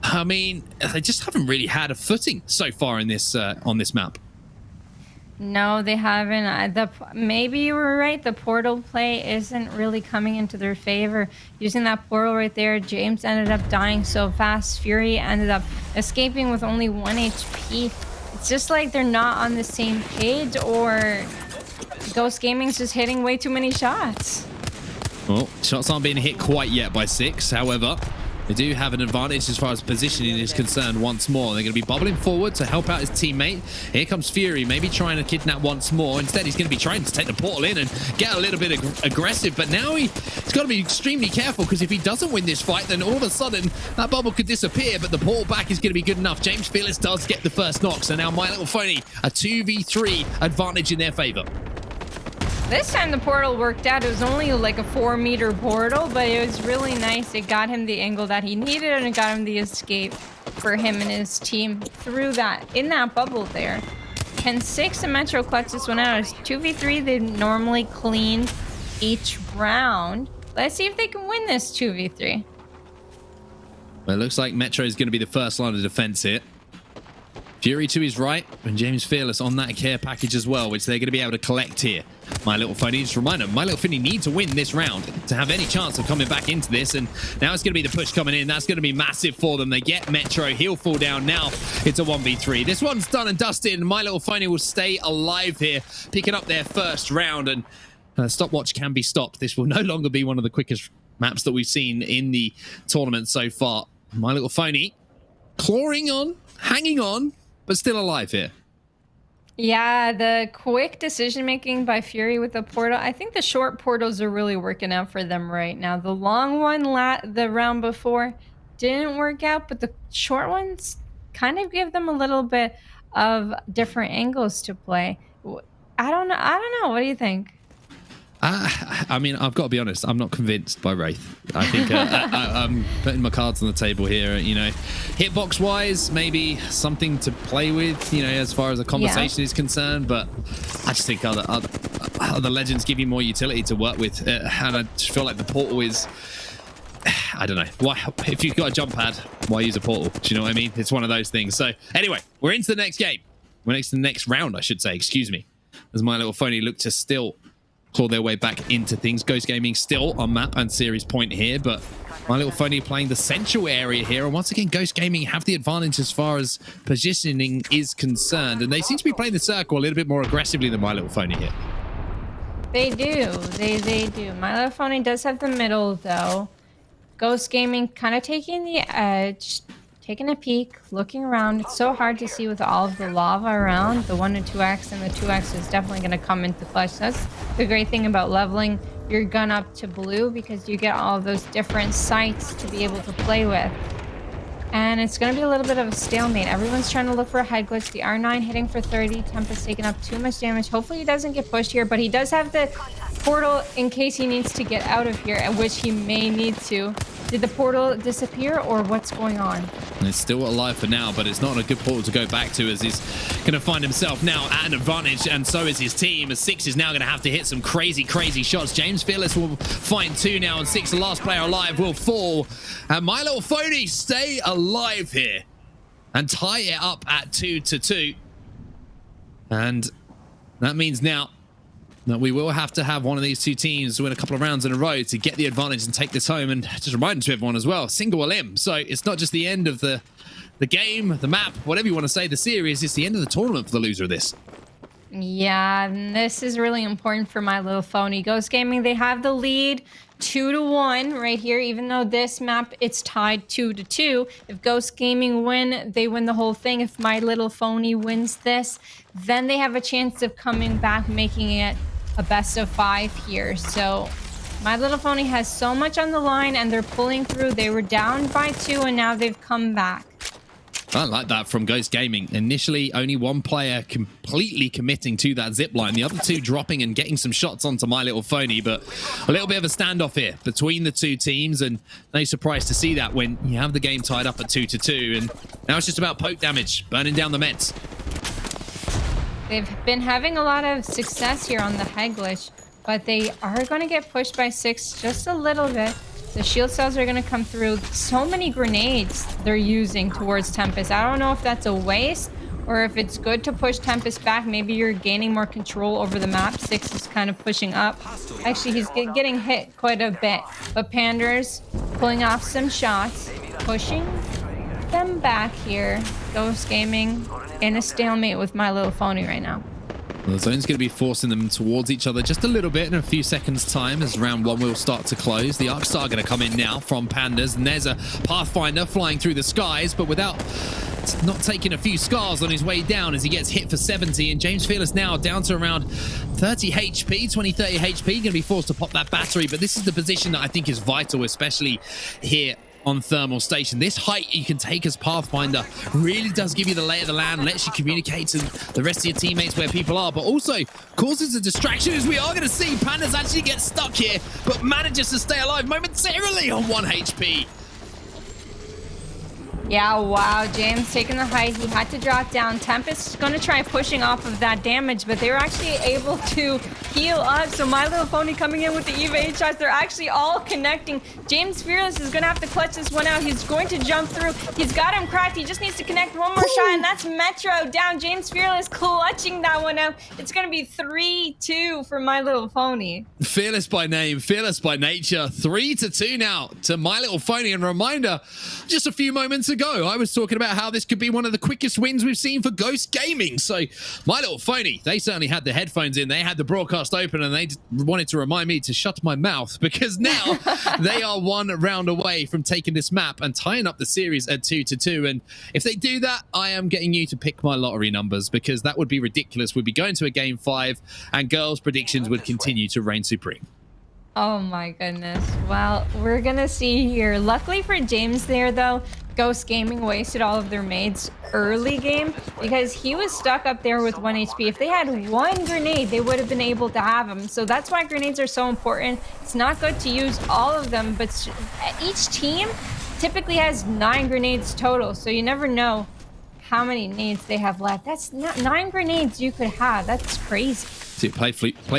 I mean, they just haven't really had a footing so far in this on this map. No, they haven't. Maybe you were right. The portal play isn't really coming into their favor. Using that portal right there, James ended up dying so fast. Fury ended up escaping with only 1 HP. It's just like they're not on the same page, or Ghost Gaming's just hitting way too many shots. Well, shots aren't being hit quite yet by 6. However, they do have an advantage as far as positioning is concerned once more. They're going to be bubbling forward to help out his teammate. Here comes Fury, maybe trying to kidnap once more. Instead, he's going to be trying to take the portal in and get a little bit aggressive. But now he's got to be extremely careful, because if he doesn't win this fight, then all of a sudden that bubble could disappear. But the portal back is going to be good enough. JamesFearless does get the first knock. So now My Little Phony, a 2v3 advantage in their favor. This time the portal worked out. It was only like a 4-meter portal, but it was really nice. It got him the angle that he needed, and it got him the escape for him and his team through that, in that bubble there. Can 6 and Metro clutch this one out? It's 2v3. They normally clean each round. Let's see if they can win this 2v3. Well, it looks like Metro is going to be the first line of defense here. Fury to his right, and JamesFearless on that care package as well, which they're going to be able to collect here. My Little Phony, just remind them, My Little Phony need to win this round to have any chance of coming back into this, and now it's going to be the push coming in. That's going to be massive for them. They get Metro, he'll fall down. Now it's a 1v3. This one's done and dusted, and My Little Phony will stay alive here, picking up their first round, and stopwatch can be stopped. This will no longer be one of the quickest maps that we've seen in the tournament so far. My Little Phony clawing on, hanging on, but still alive here. Yeah, the quick decision-making by Fury with the portal. I think the short portals are really working out for them right now. The long one, the round before, didn't work out, but the short ones kind of give them a little bit of different angles to play. I don't know. What do you think? I mean, I've got to be honest. I'm not convinced by Wraith. I think I'm putting my cards on the table here. You know, hitbox-wise, maybe something to play with, you know, as far as the conversation is concerned. But I just think other legends give you more utility to work with. And I just feel like the portal is... I don't know. Why, if you've got a jump pad, why use a portal? Do you know what I mean? It's one of those things. So anyway, we're into the next game. We're into the next round, I should say. Excuse me. As My Little Phony look to still claw their way back into things. Ghost Gaming still on map and series point here, but My Little Phony playing the central area here. And once again, Ghost Gaming have the advantage as far as positioning is concerned. And they seem to be playing the circle a little bit more aggressively than My Little Phony here. They do. They do. My Little Phony does have the middle, though. Ghost Gaming kind of taking the edge, taking a peek, looking around. It's so hard to see with all of the lava around. The 1 and 2x and the 2x is definitely going to come into clutch. That's the great thing about leveling your gun up to blue, because you get all of those different sights to be able to play with. And it's going to be a little bit of a stalemate. Everyone's trying to look for a head glitch. The R9 hitting for 30. Tempest taking up too much damage. Hopefully he doesn't get pushed here, but he does have the portal in case he needs to get out of here, at which he may need to. Did the portal disappear, or what's going on? And it's still alive for now, but it's not a good portal to go back to, as he's going to find himself now at an advantage, and so is his team, as Six is now going to have to hit some crazy shots. JamesFearless will find 2 now, and Six, the last player alive, will fall. And My Little Phony stay alive here and tie it up at 2-2. And that means now that we will have to have one of these two teams win a couple of rounds in a row to get the advantage and take this home. And just reminding to everyone as well, single elim. So it's not just the end of the game, the map, whatever you want to say, the series. It's the end of the tournament for the loser of this. Yeah, and this is really important for My Little Phony. Ghost Gaming, they have the lead 2-1 right here, even though this map it's tied 2-2. If Ghost Gaming win, they win the whole thing. If My Little Phony wins this, then they have a chance of coming back, making it a best of 5 here. So My Little Phony has so much on the line, and they're pulling through. They were down by 2, and now they've come back. I like that from Ghost Gaming. Initially, only one player completely committing to that zip line. The other two dropping and getting some shots onto My Little Phony, but a little bit of a standoff here between the two teams, and no surprise to see that when you have the game tied up at 2-2. And now it's just about poke damage, burning down the meds. They've been having a lot of success here on the head glitch, but they are going to get pushed by 6 just a little bit. The shield cells are going to come through. So many grenades they're using towards Tempest. I don't know if that's a waste or if it's good to push Tempest back. Maybe you're gaining more control over the map. 6 is kind of pushing up. Actually, he's getting hit quite a bit. But Pandxrz pulling off some shots, pushing them back here. Ghost Gaming in a stalemate with My Little Phony right now. Well, the zone's going to be forcing them towards each other just a little bit in a few seconds' time as round 1 will start to close. The Arc Star going to come in now from Pandxrz, and there's a Pathfinder flying through the skies, but without not taking a few scars on his way down as he gets hit for 70. And JamesFearless now down to around 30 HP, 20-30 HP, going to be forced to pop that battery. But this is the position that I think is vital, especially here on Thermal Station. This height you can take as Pathfinder really does give you the lay of the land, lets you communicate to the rest of your teammates where people are, but also causes a distraction, as we are going to see Pandxrz actually get stuck here, but manages to stay alive momentarily on 1 HP. Yeah, wow, James taking the height. He had to drop down. Tempest is going to try pushing off of that damage, but they were actually able to heal up. So My Little Phony coming in with the evade shots. They're actually all connecting. JamesFearless is going to have to clutch this one out. He's going to jump through. He's got him cracked. He just needs to connect one more shot, and that's Metro down. JamesFearless clutching that one out. It's going to be 3-2 for My Little Phony. Fearless by name, fearless by nature. 3-2 now to My Little Phony. And a reminder, just a few moments ago, I was talking about how this could be one of the quickest wins we've seen for Ghost Gaming. So My Little Phony, they certainly had the headphones in, they had the broadcast open, and they wanted to remind me to shut my mouth, because now they are 1 round away from taking this map and tying up the series at 2-2. And if they do that, I am getting you to pick my lottery numbers, because that would be ridiculous. We'd be going to a game 5 and girls' predictions would continue to reign supreme. Oh my goodness. Well, we're gonna see here. Luckily for James there, though, Ghost Gaming wasted all of their mates early game because he was stuck up there with 1 HP. If they had 1 grenade, they would have been able to have him. So that's why grenades are so important. It's not good to use all of them, but each team typically has 9 grenades total. So you never know how many nades they have left. That's not 9 grenades you could have. That's crazy. See, play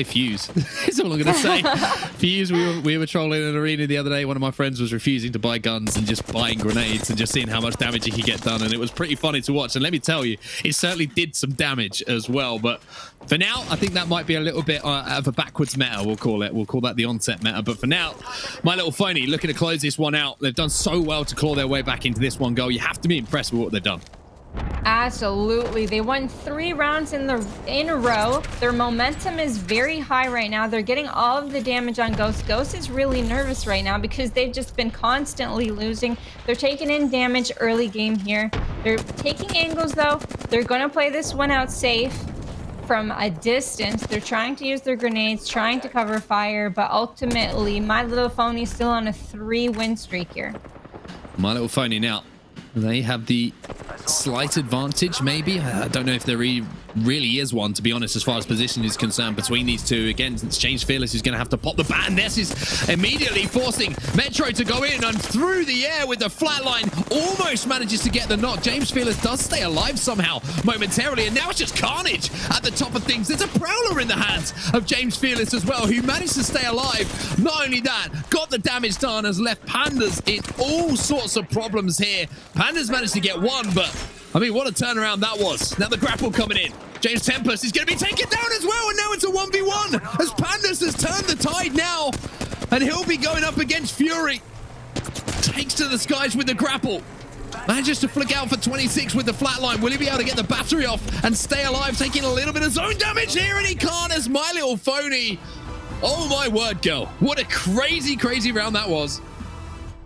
Fuse. That's all I'm going to say. Fuse, we were trolling an arena the other day. One of my friends was refusing to buy guns and just buying grenades and just seeing how much damage he could get done. And it was pretty funny to watch. And let me tell you, it certainly did some damage as well. But for now, I think that might be a little bit of a backwards meta, we'll call it. We'll call that the onset meta. But for now, My Little Phony looking to close this one out. They've done so well to claw their way back into this one goal. You have to be impressed with what they've done. Absolutely. They won 3 rounds in a row. Their momentum is very high right now. They're getting all of the damage on Ghost. Ghost is really nervous right now because they've just been constantly losing. They're taking in damage early game here. They're taking angles though. They're going to play this one out safe from a distance. They're trying to use their grenades, trying to cover fire, but ultimately My Little Phony is still on a 3-win streak here. My Little Phony now. They have the slight advantage, maybe. I don't know if there really is one, to be honest, as far as position is concerned between these two. Again, it's JamesFearless who's going to have to pop the ban. This is immediately forcing Metro to go in and through the air with the flatline. Almost manages to get the knock. JamesFearless does stay alive somehow momentarily, and now it's just carnage at the top of things. There's a Prowler in the hands of JamesFearless as well, who managed to stay alive. Not only that, got the damage done, has left Pandxrz in all sorts of problems here. Pandxrz managed to get one, but I mean, what a turnaround that was. Now the grapple coming in. James Tempest is going to be taken down as well, and now it's a 1v1 as Pandxrz has turned the tide now, and he'll be going up against Fury. Takes to the skies with the grapple. Manages to flick out for 26 with the flatline. Will he be able to get the battery off and stay alive, taking a little bit of zone damage here, and he can't as My Little Phony. Oh my word, girl. What a crazy, crazy round that was.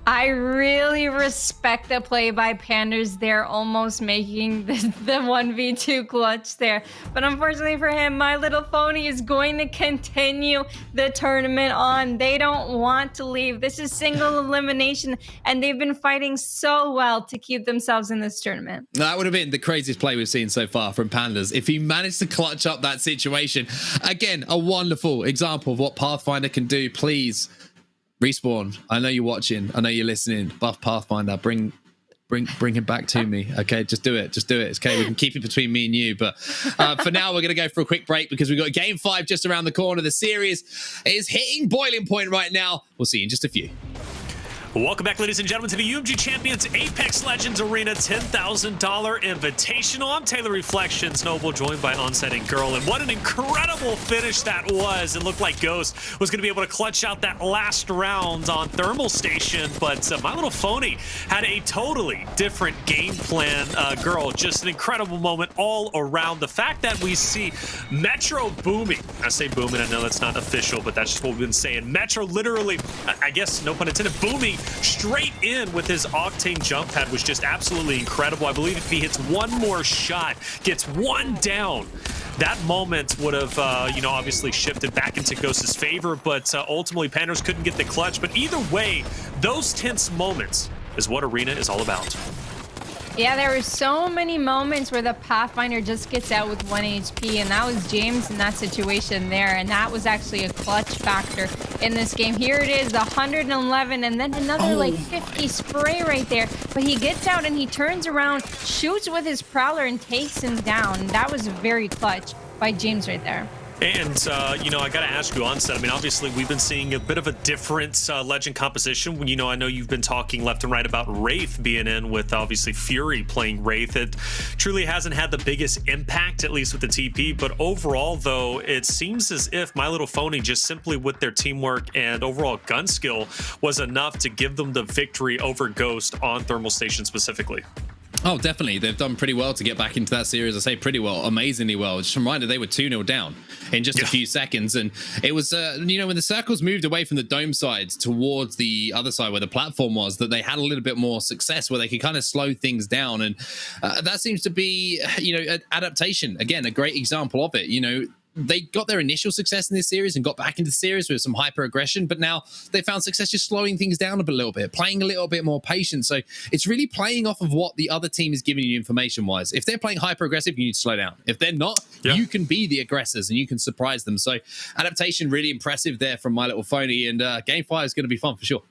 I really respect the play by Pandxrz there, almost making the 1v2 clutch there. But unfortunately for him, My Little Phony is going to continue the tournament on. They don't want to leave. This is single elimination, and they've been fighting so well to keep themselves in this tournament. That would have been the craziest play we've seen so far from Pandxrz. If he managed to clutch up that situation. Again, a wonderful example of what Pathfinder can do. Please, Respawn, I know you're watching. I know you're listening. Buff Pathfinder, bring him back to me. Okay, just do it. Just do it. It's okay. We can keep it between me and you. But for now, we're going to go for a quick break because we've got Game 5 just around the corner. The series is hitting boiling point right now. We'll see you in just a few. Welcome back, ladies and gentlemen, to the UMG Champions Apex Legends Arena $10,000 Invitational. I'm Taylor Reflections Noble, joined by Onset and Girl, and what an incredible finish that was. It looked like Ghost was going to be able to clutch out that last round on Thermal Station, but My Little Phony had a totally different game plan. Girl, just an incredible moment all around. The fact that we see Metro booming, I say booming, I know that's not official, but that's just what we've been saying. Metro literally, I guess, no pun intended, booming straight in with his Octane jump pad was just absolutely incredible. I believe if he hits one more shot, gets one down, that moment would have, obviously shifted back into Ghost's favor, but ultimately Pandxrz couldn't get the clutch. But either way, those tense moments is what Arena is all about. Yeah, there were so many moments where the Pathfinder just gets out with 1 HP, and that was James in that situation there, and that was actually a clutch factor in this game. Here it is, the 111, and then another like 50 spray right there, but he gets out and he turns around, shoots with his Prowler, and takes him down. That was very clutch by James right there. And, I got to ask you, Onset, I mean, obviously, we've been seeing a bit of a different Legend composition. I know you've been talking left and right about Wraith being in with, obviously, Fury playing Wraith. It truly hasn't had the biggest impact, at least with the TP. But overall, though, it seems as if My Little Phony, just simply with their teamwork and overall gun skill, was enough to give them the victory over Ghost on Thermal Station specifically. Oh, definitely. They've done pretty well to get back into that series. I say pretty well, amazingly well. Just a reminder, they were 2-0 down in just a few seconds. And it was, when the circles moved away from the dome side towards the other side where the platform was, that they had a little bit more success where they could kind of slow things down. And that seems to be, an adaptation. Again, a great example of it. They got their initial success in this series and got back into the series with some hyper aggression, but now they found success just slowing things down a little bit, playing a little bit more patient. So it's really playing off of what the other team is giving you information wise. If they're playing hyper aggressive, you need to slow down. If they're not, you can be the aggressors and you can surprise them. So adaptation really impressive there from My Little Phony, and Game 5 is going to be fun for sure.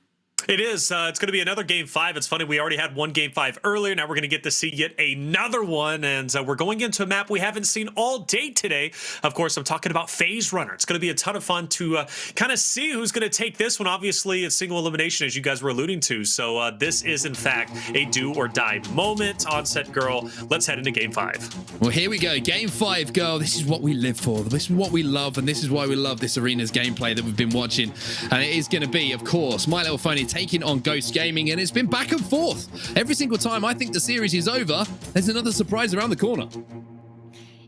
It is. It's going to be another Game 5. It's funny, we already had one Game 5 earlier. Now we're going to get to see yet another one. And we're going into a map we haven't seen all day today. Of course, I'm talking about Phase Runner. It's going to be a ton of fun to kind of see who's going to take this one. Obviously, it's single elimination, as you guys were alluding to. So this is, in fact, a do or die moment. Onset Girl, let's head into Game 5. Well, here we go. Game 5, girl. This is what we live for. This is what we love. And this is why we love this arena's gameplay that we've been watching. And it is going to be, of course, My Little Phony taking on Ghost Gaming. And it's been back and forth. Every single time I think the series is over, there's another surprise around the corner.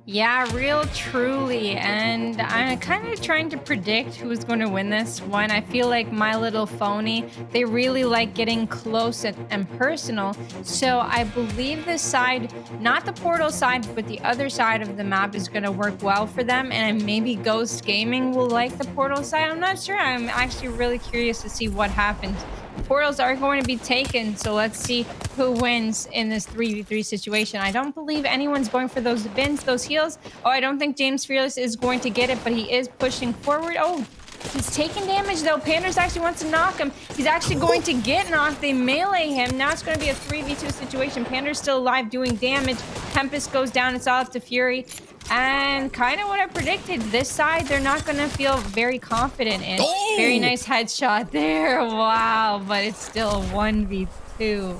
Yeah, real truly. And I'm kind of trying to predict who's going to win this one. I feel like My Little Phony, they really like getting close and personal. So I believe this side, not the portal side, but the other side of the map is going to work well for them. And maybe Ghost Gaming will like the portal side. I'm not sure. I'm actually really curious to see what happens. Portals are going to be taken, so let's see who wins in this 3v3 situation. I don't believe anyone's going for those bins, those heals. Oh, I don't think JamesFearless is going to get it, but he is pushing forward. Oh, he's taking damage, though. Pandxrz actually wants to knock him. He's actually going to get knocked. They melee him. Now it's going to be a 3v2 situation. Pandxrz still alive, doing damage. Tempest goes down. It's all up to Fury. And kind of what I predicted, this side, they're not going to feel very confident in. Oh! Very nice headshot there. Wow, but it's still 1v2.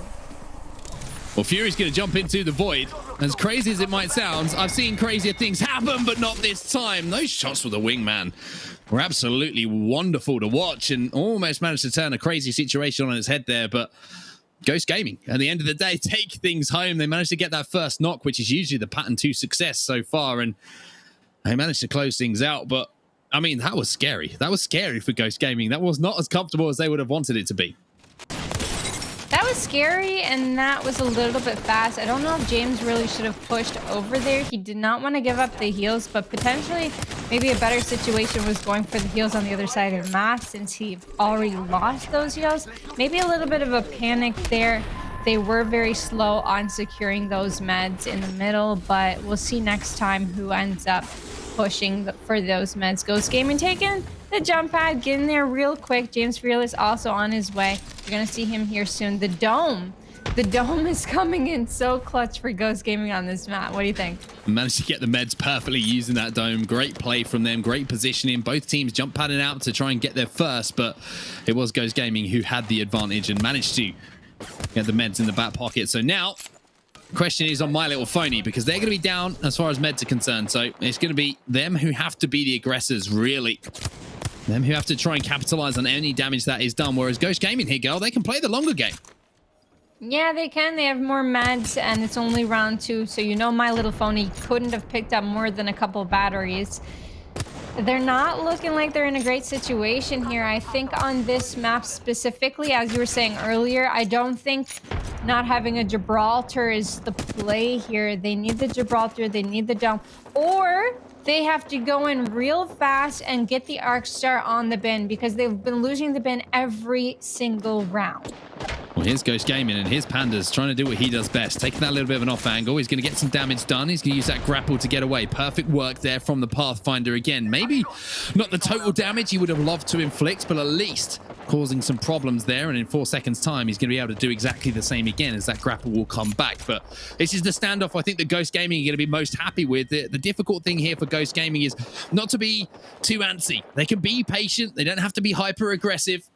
Well, Fury's going to jump into the void. As crazy as it might sound, I've seen crazier things happen, but not this time. Those shots with the wingman were absolutely wonderful to watch and almost managed to turn a crazy situation on its head there, but Ghost Gaming, at the end of the day, take things home. They managed to get that first knock, which is usually the pattern to success so far, and they managed to close things out. But, I mean, that was scary. That was scary for Ghost Gaming. That was not as comfortable as they would have wanted it to be. That was scary, and that was a little bit fast. I don't know if James really should have pushed over there. He did not want to give up the heals, but potentially maybe a better situation was going for the heals on the other side of the map since he already lost those heals. Maybe a little bit of a panic there. They were very slow on securing those meds in the middle, but we'll see next time who ends up pushing for those meds. Ghost Gaming taking the jump pad, getting there real quick. JamesFearless also on his way. You're going to see him here soon. The dome is coming in so clutch for Ghost Gaming on this map. What do you think? Managed to get the meds perfectly using that dome. Great play from them. Great positioning. Both teams jump padding out to try and get there first, but it was Ghost Gaming who had the advantage and managed to get the meds in the back pocket. So now the question is on My Little Phony, because they're going to be down as far as meds are concerned. So it's going to be them who have to be the aggressors, really. Them who have to try and capitalize on any damage that is done. Whereas Ghost Gaming here, girl, they can play the longer game. Yeah, they can. They have more meds, and it's only round 2. So you know My Little Phony couldn't have picked up more than a couple batteries. They're not looking like they're in a great situation here. I think on this map specifically, as you were saying earlier, I don't think not having a Gibraltar is the play here. They need the Gibraltar, they need the dome, or they have to go in real fast and get the Arc Star on the bin because they've been losing the bin every single round. Well, here's Ghost Gaming and here's Pandxrz trying to do what he does best. Taking that little bit of an off angle. He's going to get some damage done. He's going to use that grapple to get away. Perfect work there from the Pathfinder again. Maybe not the total damage he would have loved to inflict, but at least causing some problems there. And in 4 seconds time, he's going to be able to do exactly the same again as that grapple will come back. But this is the standoff I think that Ghost Gaming are going to be most happy with. The difficult thing here for Ghost Gaming is not to be too antsy. They can be patient. They don't have to be hyper aggressive.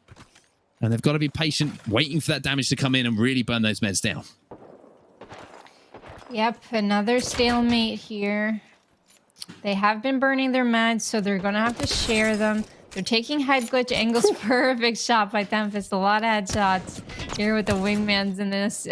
And they've got to be patient, waiting for that damage to come in and really burn those meds down. Yep, another stalemate here. They have been burning their meds, so they're going to have to share them. They're taking head glitch angles. Perfect shot by Tempest. A lot of headshots here with the wingmans in this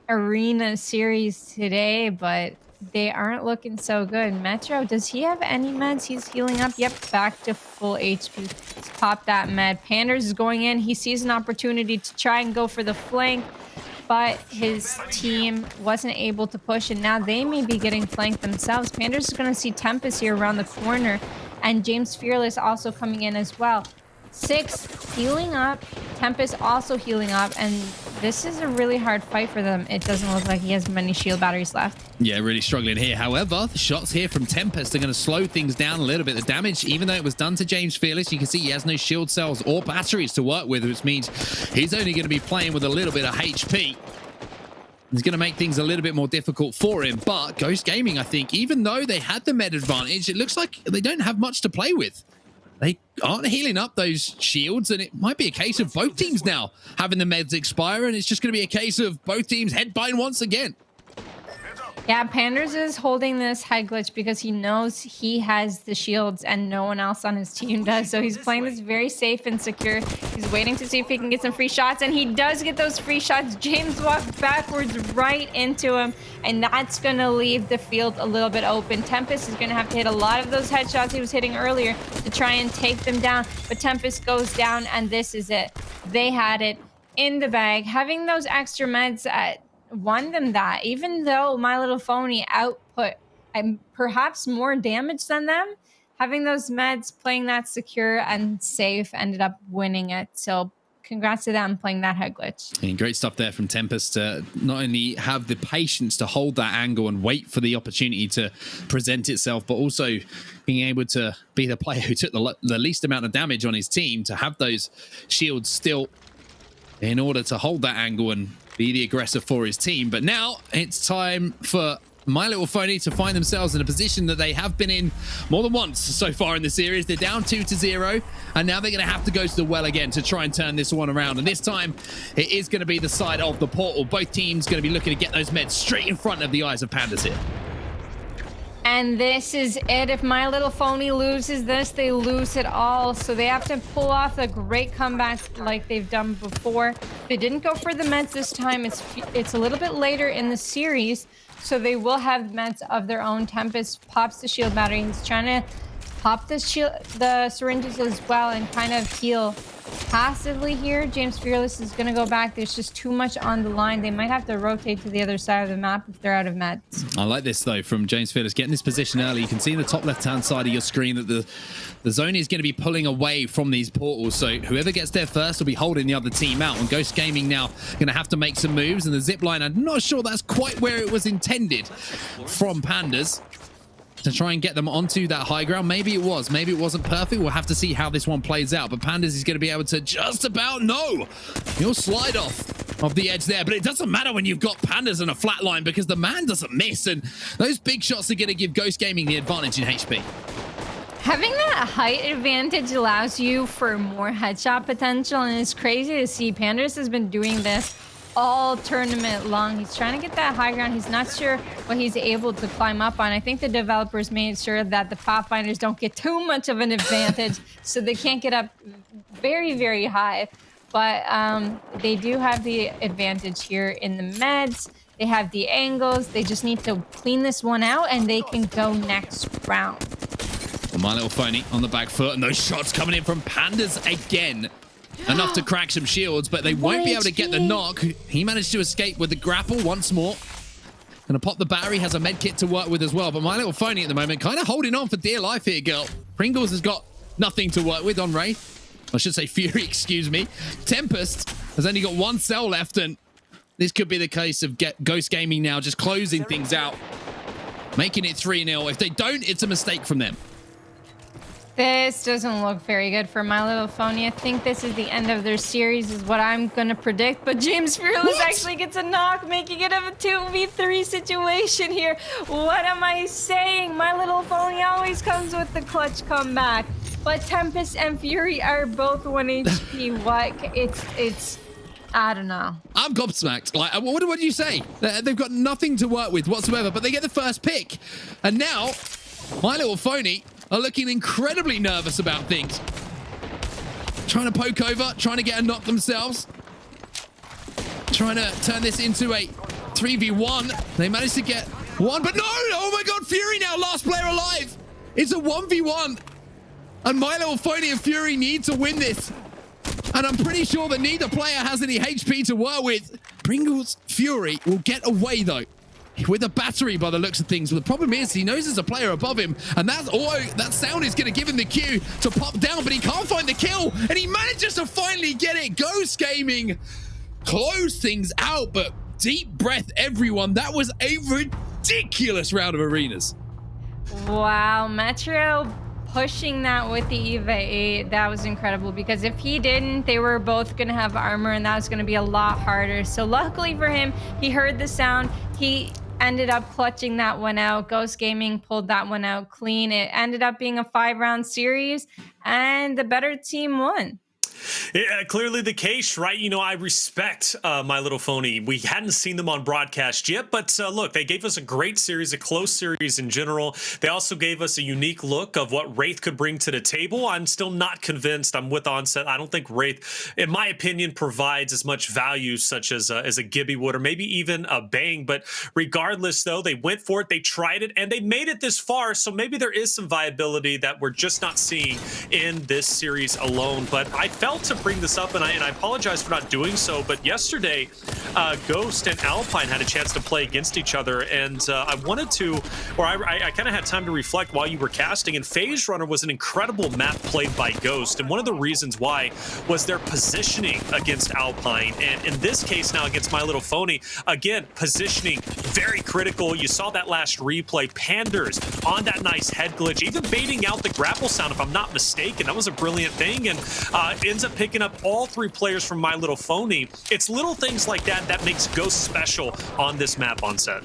arena series today, but they aren't looking so good. Metro, does he have any meds? He's healing up. Yep, back to full HP. Let's pop that med. Pandxrz is going in. He sees an opportunity to try and go for the flank, but his team wasn't able to push, and now they may be getting flanked themselves. Pandxrz is going to see Tempest here around the corner, and JamesFearless also coming in as well. 6 healing up. Tempest also healing up, and this is a really hard fight for them. It doesn't look like he has many shield batteries left. Yeah, really struggling here. However, the shots here from Tempest are going to slow things down a little bit. The damage, even though it was done to JamesFearless, you can see he has no shield cells or batteries to work with, which means he's only going to be playing with a little bit of HP. It's going to make things a little bit more difficult for him. But Ghost Gaming, I think, even though they had the med advantage, it looks like they don't have much to play with. They aren't healing up those shields, and it might be a case of both teams now having the meds expire, and it's just going to be a case of both teams headbind once again. Yeah, Pandxrz is holding this head glitch because he knows he has the shields and no one else on his team does. So he's playing this very safe and secure. He's waiting to see if he can get some free shots, and he does get those free shots. James walked backwards right into him, and that's going to leave the field a little bit open. Tempest is going to have to hit a lot of those headshots he was hitting earlier to try and take them down. But Tempest goes down, and this is it. They had it in the bag. Having those extra meds won them that, even though My Little Phony output perhaps more damage than them, having those meds, playing that secure and safe, ended up winning it. So congrats to them playing that head glitch. And great stuff there from Tempest to not only have the patience to hold that angle and wait for the opportunity to present itself, but also being able to be the player who took the least amount of damage on his team, to have those shields still in order to hold that angle and be the aggressor for his team. But now it's time for My Little Phony to find themselves in a position that they have been in more than once so far in the series. They're down 2-0, and now they're going to have to go to the well again to try and turn this one around. And this time, it is going to be the side of the portal. Both teams going to be looking to get those meds straight in front of the eyes of Pandxrz here. And this is it. If My Little Phony loses this, they lose it all. So they have to pull off a great comeback like they've done before. They didn't go for the meds this time. It's a little bit later in the series, so they will have meds of their own. Tempest pops the shield battery. He's trying to pop the syringes as well and kind of heal passively here. JamesFearless is going to go back. There's just too much on the line. They might have to rotate to the other side of the map if they're out of meds. I like this, though, from JamesFearless. Getting this position early. You can see in the top left-hand side of your screen that the zone is going to be pulling away from these portals. So whoever gets there first will be holding the other team out. And Ghost Gaming now going to have to make some moves. And the zip line, I'm not sure that's quite where it was intended from Pandxrz, to try and get them onto that high ground. Maybe it was, maybe it wasn't perfect. We'll have to see how this one plays out. But Pandxrz is going to be able to just about, no, you'll slide off of the edge there. But it doesn't matter when you've got Pandxrz and a flat line, because the man doesn't miss. And those big shots are going to give Ghost Gaming the advantage in HP. Having that height advantage allows you for more headshot potential, and it's crazy to see. Pandxrz has been doing this all tournament long. He's trying to get that high ground. He's not sure what he's able to climb up on. I think the developers made sure that the Pathfinders don't get too much of an advantage, so they can't get up very, very high. But they do have the advantage here in the meds. They have the angles. They just need to clean this one out, and they can go next round. Well, My Little Phony on the back foot, and those shots coming in from Pandxrz again. Enough to crack some shields, but they won't be able to get the knock. He managed to escape with the grapple once more. Gonna pop the battery, has a med kit to work with as well. But My Little Phony at the moment kind of holding on for dear life here, girl. Pringles has got nothing to work with on Ray. I should say Fury, excuse me. Tempest has only got one cell left, and this could be the case of Ghost Gaming now just closing things out, making it 3-0. If they don't, it's a mistake from them. This doesn't look very good for My Little Phony. I think this is the end of their series is what I'm going to predict. But JamesFearless actually gets a knock, making it a 2v3 situation here. What am I saying? My Little Phony always comes with the clutch comeback. But Tempest and Fury are both 1 HP. What? It's I don't know. I'm gobsmacked. Like, what do you say? They've got nothing to work with whatsoever, but they get the first pick. And now, My Little Phony are looking incredibly nervous about things. Trying to poke over, trying to get a knock themselves. Trying to turn this into a 3v1. They managed to get one, but no! Oh my god, Fury now, last player alive! It's a 1v1. And My Little Phony and Fury need to win this. And I'm pretty sure that neither player has any HP to work with. Pringles Fury will get away though, with a battery by the looks of things. But the problem is he knows there's a player above him, and that sound is going to give him the cue to pop down, but he can't find the kill, and he manages to finally get it. Ghost Gaming close things out, but deep breath, everyone. That was a ridiculous round of arenas. Wow, Metro pushing that with the EVA 8, that was incredible, because if he didn't, they were both going to have armor, and that was going to be a lot harder. So luckily for him, he heard the sound. He ended up clutching that one out. Ghost Gaming pulled that one out clean. It ended up being a 5-round series, and the better team won. Yeah, clearly the case, right? You know, I respect My Little Phony. We hadn't seen them on broadcast yet, but look, they gave us a great series, a close series in general. They also gave us a unique look of what Wraith could bring to the table. I'm still not convinced. I'm with Onset. I don't think Wraith, in my opinion, provides as much value such as a Gibby would, or maybe even a Bang. But regardless, though, they went for it, they tried it, and they made it this far. So maybe there is some viability that we're just not seeing in this series alone. But I felt to bring this up, and I apologize for not doing so, but yesterday Ghost and Alpine had a chance to play against each other, and I wanted to, or I kind of had time to reflect while you were casting, and Phase Runner was an incredible map played by Ghost, and one of the reasons why was their positioning against Alpine, and in this case now against My Little Phony, again, positioning very critical. You saw that last replay, Pandxrz on that nice head glitch, even baiting out the grapple sound if I'm not mistaken. That was a brilliant thing, and ends up picking up all 3 players from My Little Phony. It's little things like that that makes Ghost special on this map on set.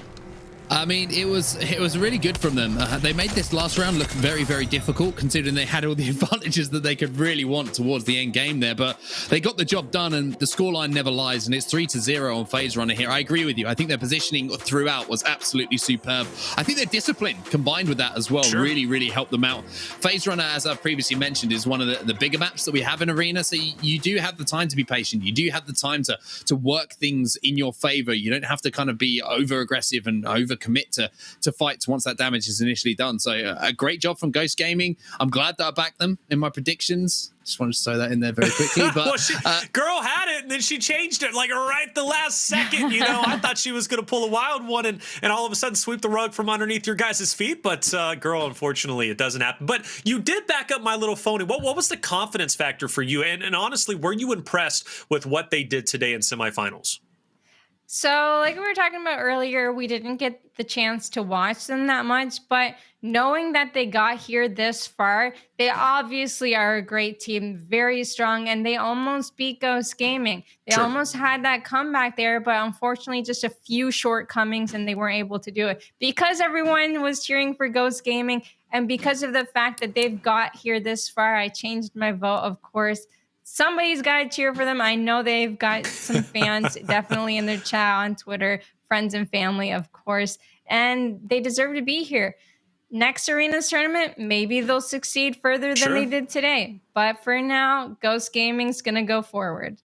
I mean, it was really good from them. They made this last round look very, very difficult, considering they had all the advantages that they could really want towards the end game there. But they got the job done, and the scoreline never lies, and it's 3-0 on Phase Runner here. I agree with you. I think their positioning throughout was absolutely superb. I think their discipline combined with that as well really, really helped them out. Phase Runner, as I've previously mentioned, is one of the bigger maps that we have in Arena, so you do have the time to be patient. You do have the time to work things in your favor. You don't have to kind of be over-aggressive and over-commit to fights once that damage is initially done. So a great job from Ghost Gaming. I'm glad that I backed them in my predictions. Just wanted to throw that in there very quickly. But well, girl had it, and then she changed it like right at the last second. You know, I thought she was going to pull a wild one and all of a sudden sweep the rug from underneath your guys' feet. But girl, unfortunately, it doesn't happen. But you did back up My Little Phony. What was the confidence factor for you? And honestly, were you impressed with what they did today in semifinals? So, like we were talking about earlier, we didn't get the chance to watch them that much, but knowing that they got here this far, they obviously are a great team, very strong, and they almost beat Ghost Gaming. They almost had that comeback there, but unfortunately just a few shortcomings, and they weren't able to do it. Because everyone was cheering for Ghost Gaming, and because of the fact that they've got here this far, I changed my vote, of course. Somebody's got to cheer for them. I know they've got some fans definitely in their chat on Twitter, friends and family, of course, and they deserve to be here. Next Arenas tournament, maybe they'll succeed further than they did today. But for now, Ghost Gaming's going to go forward.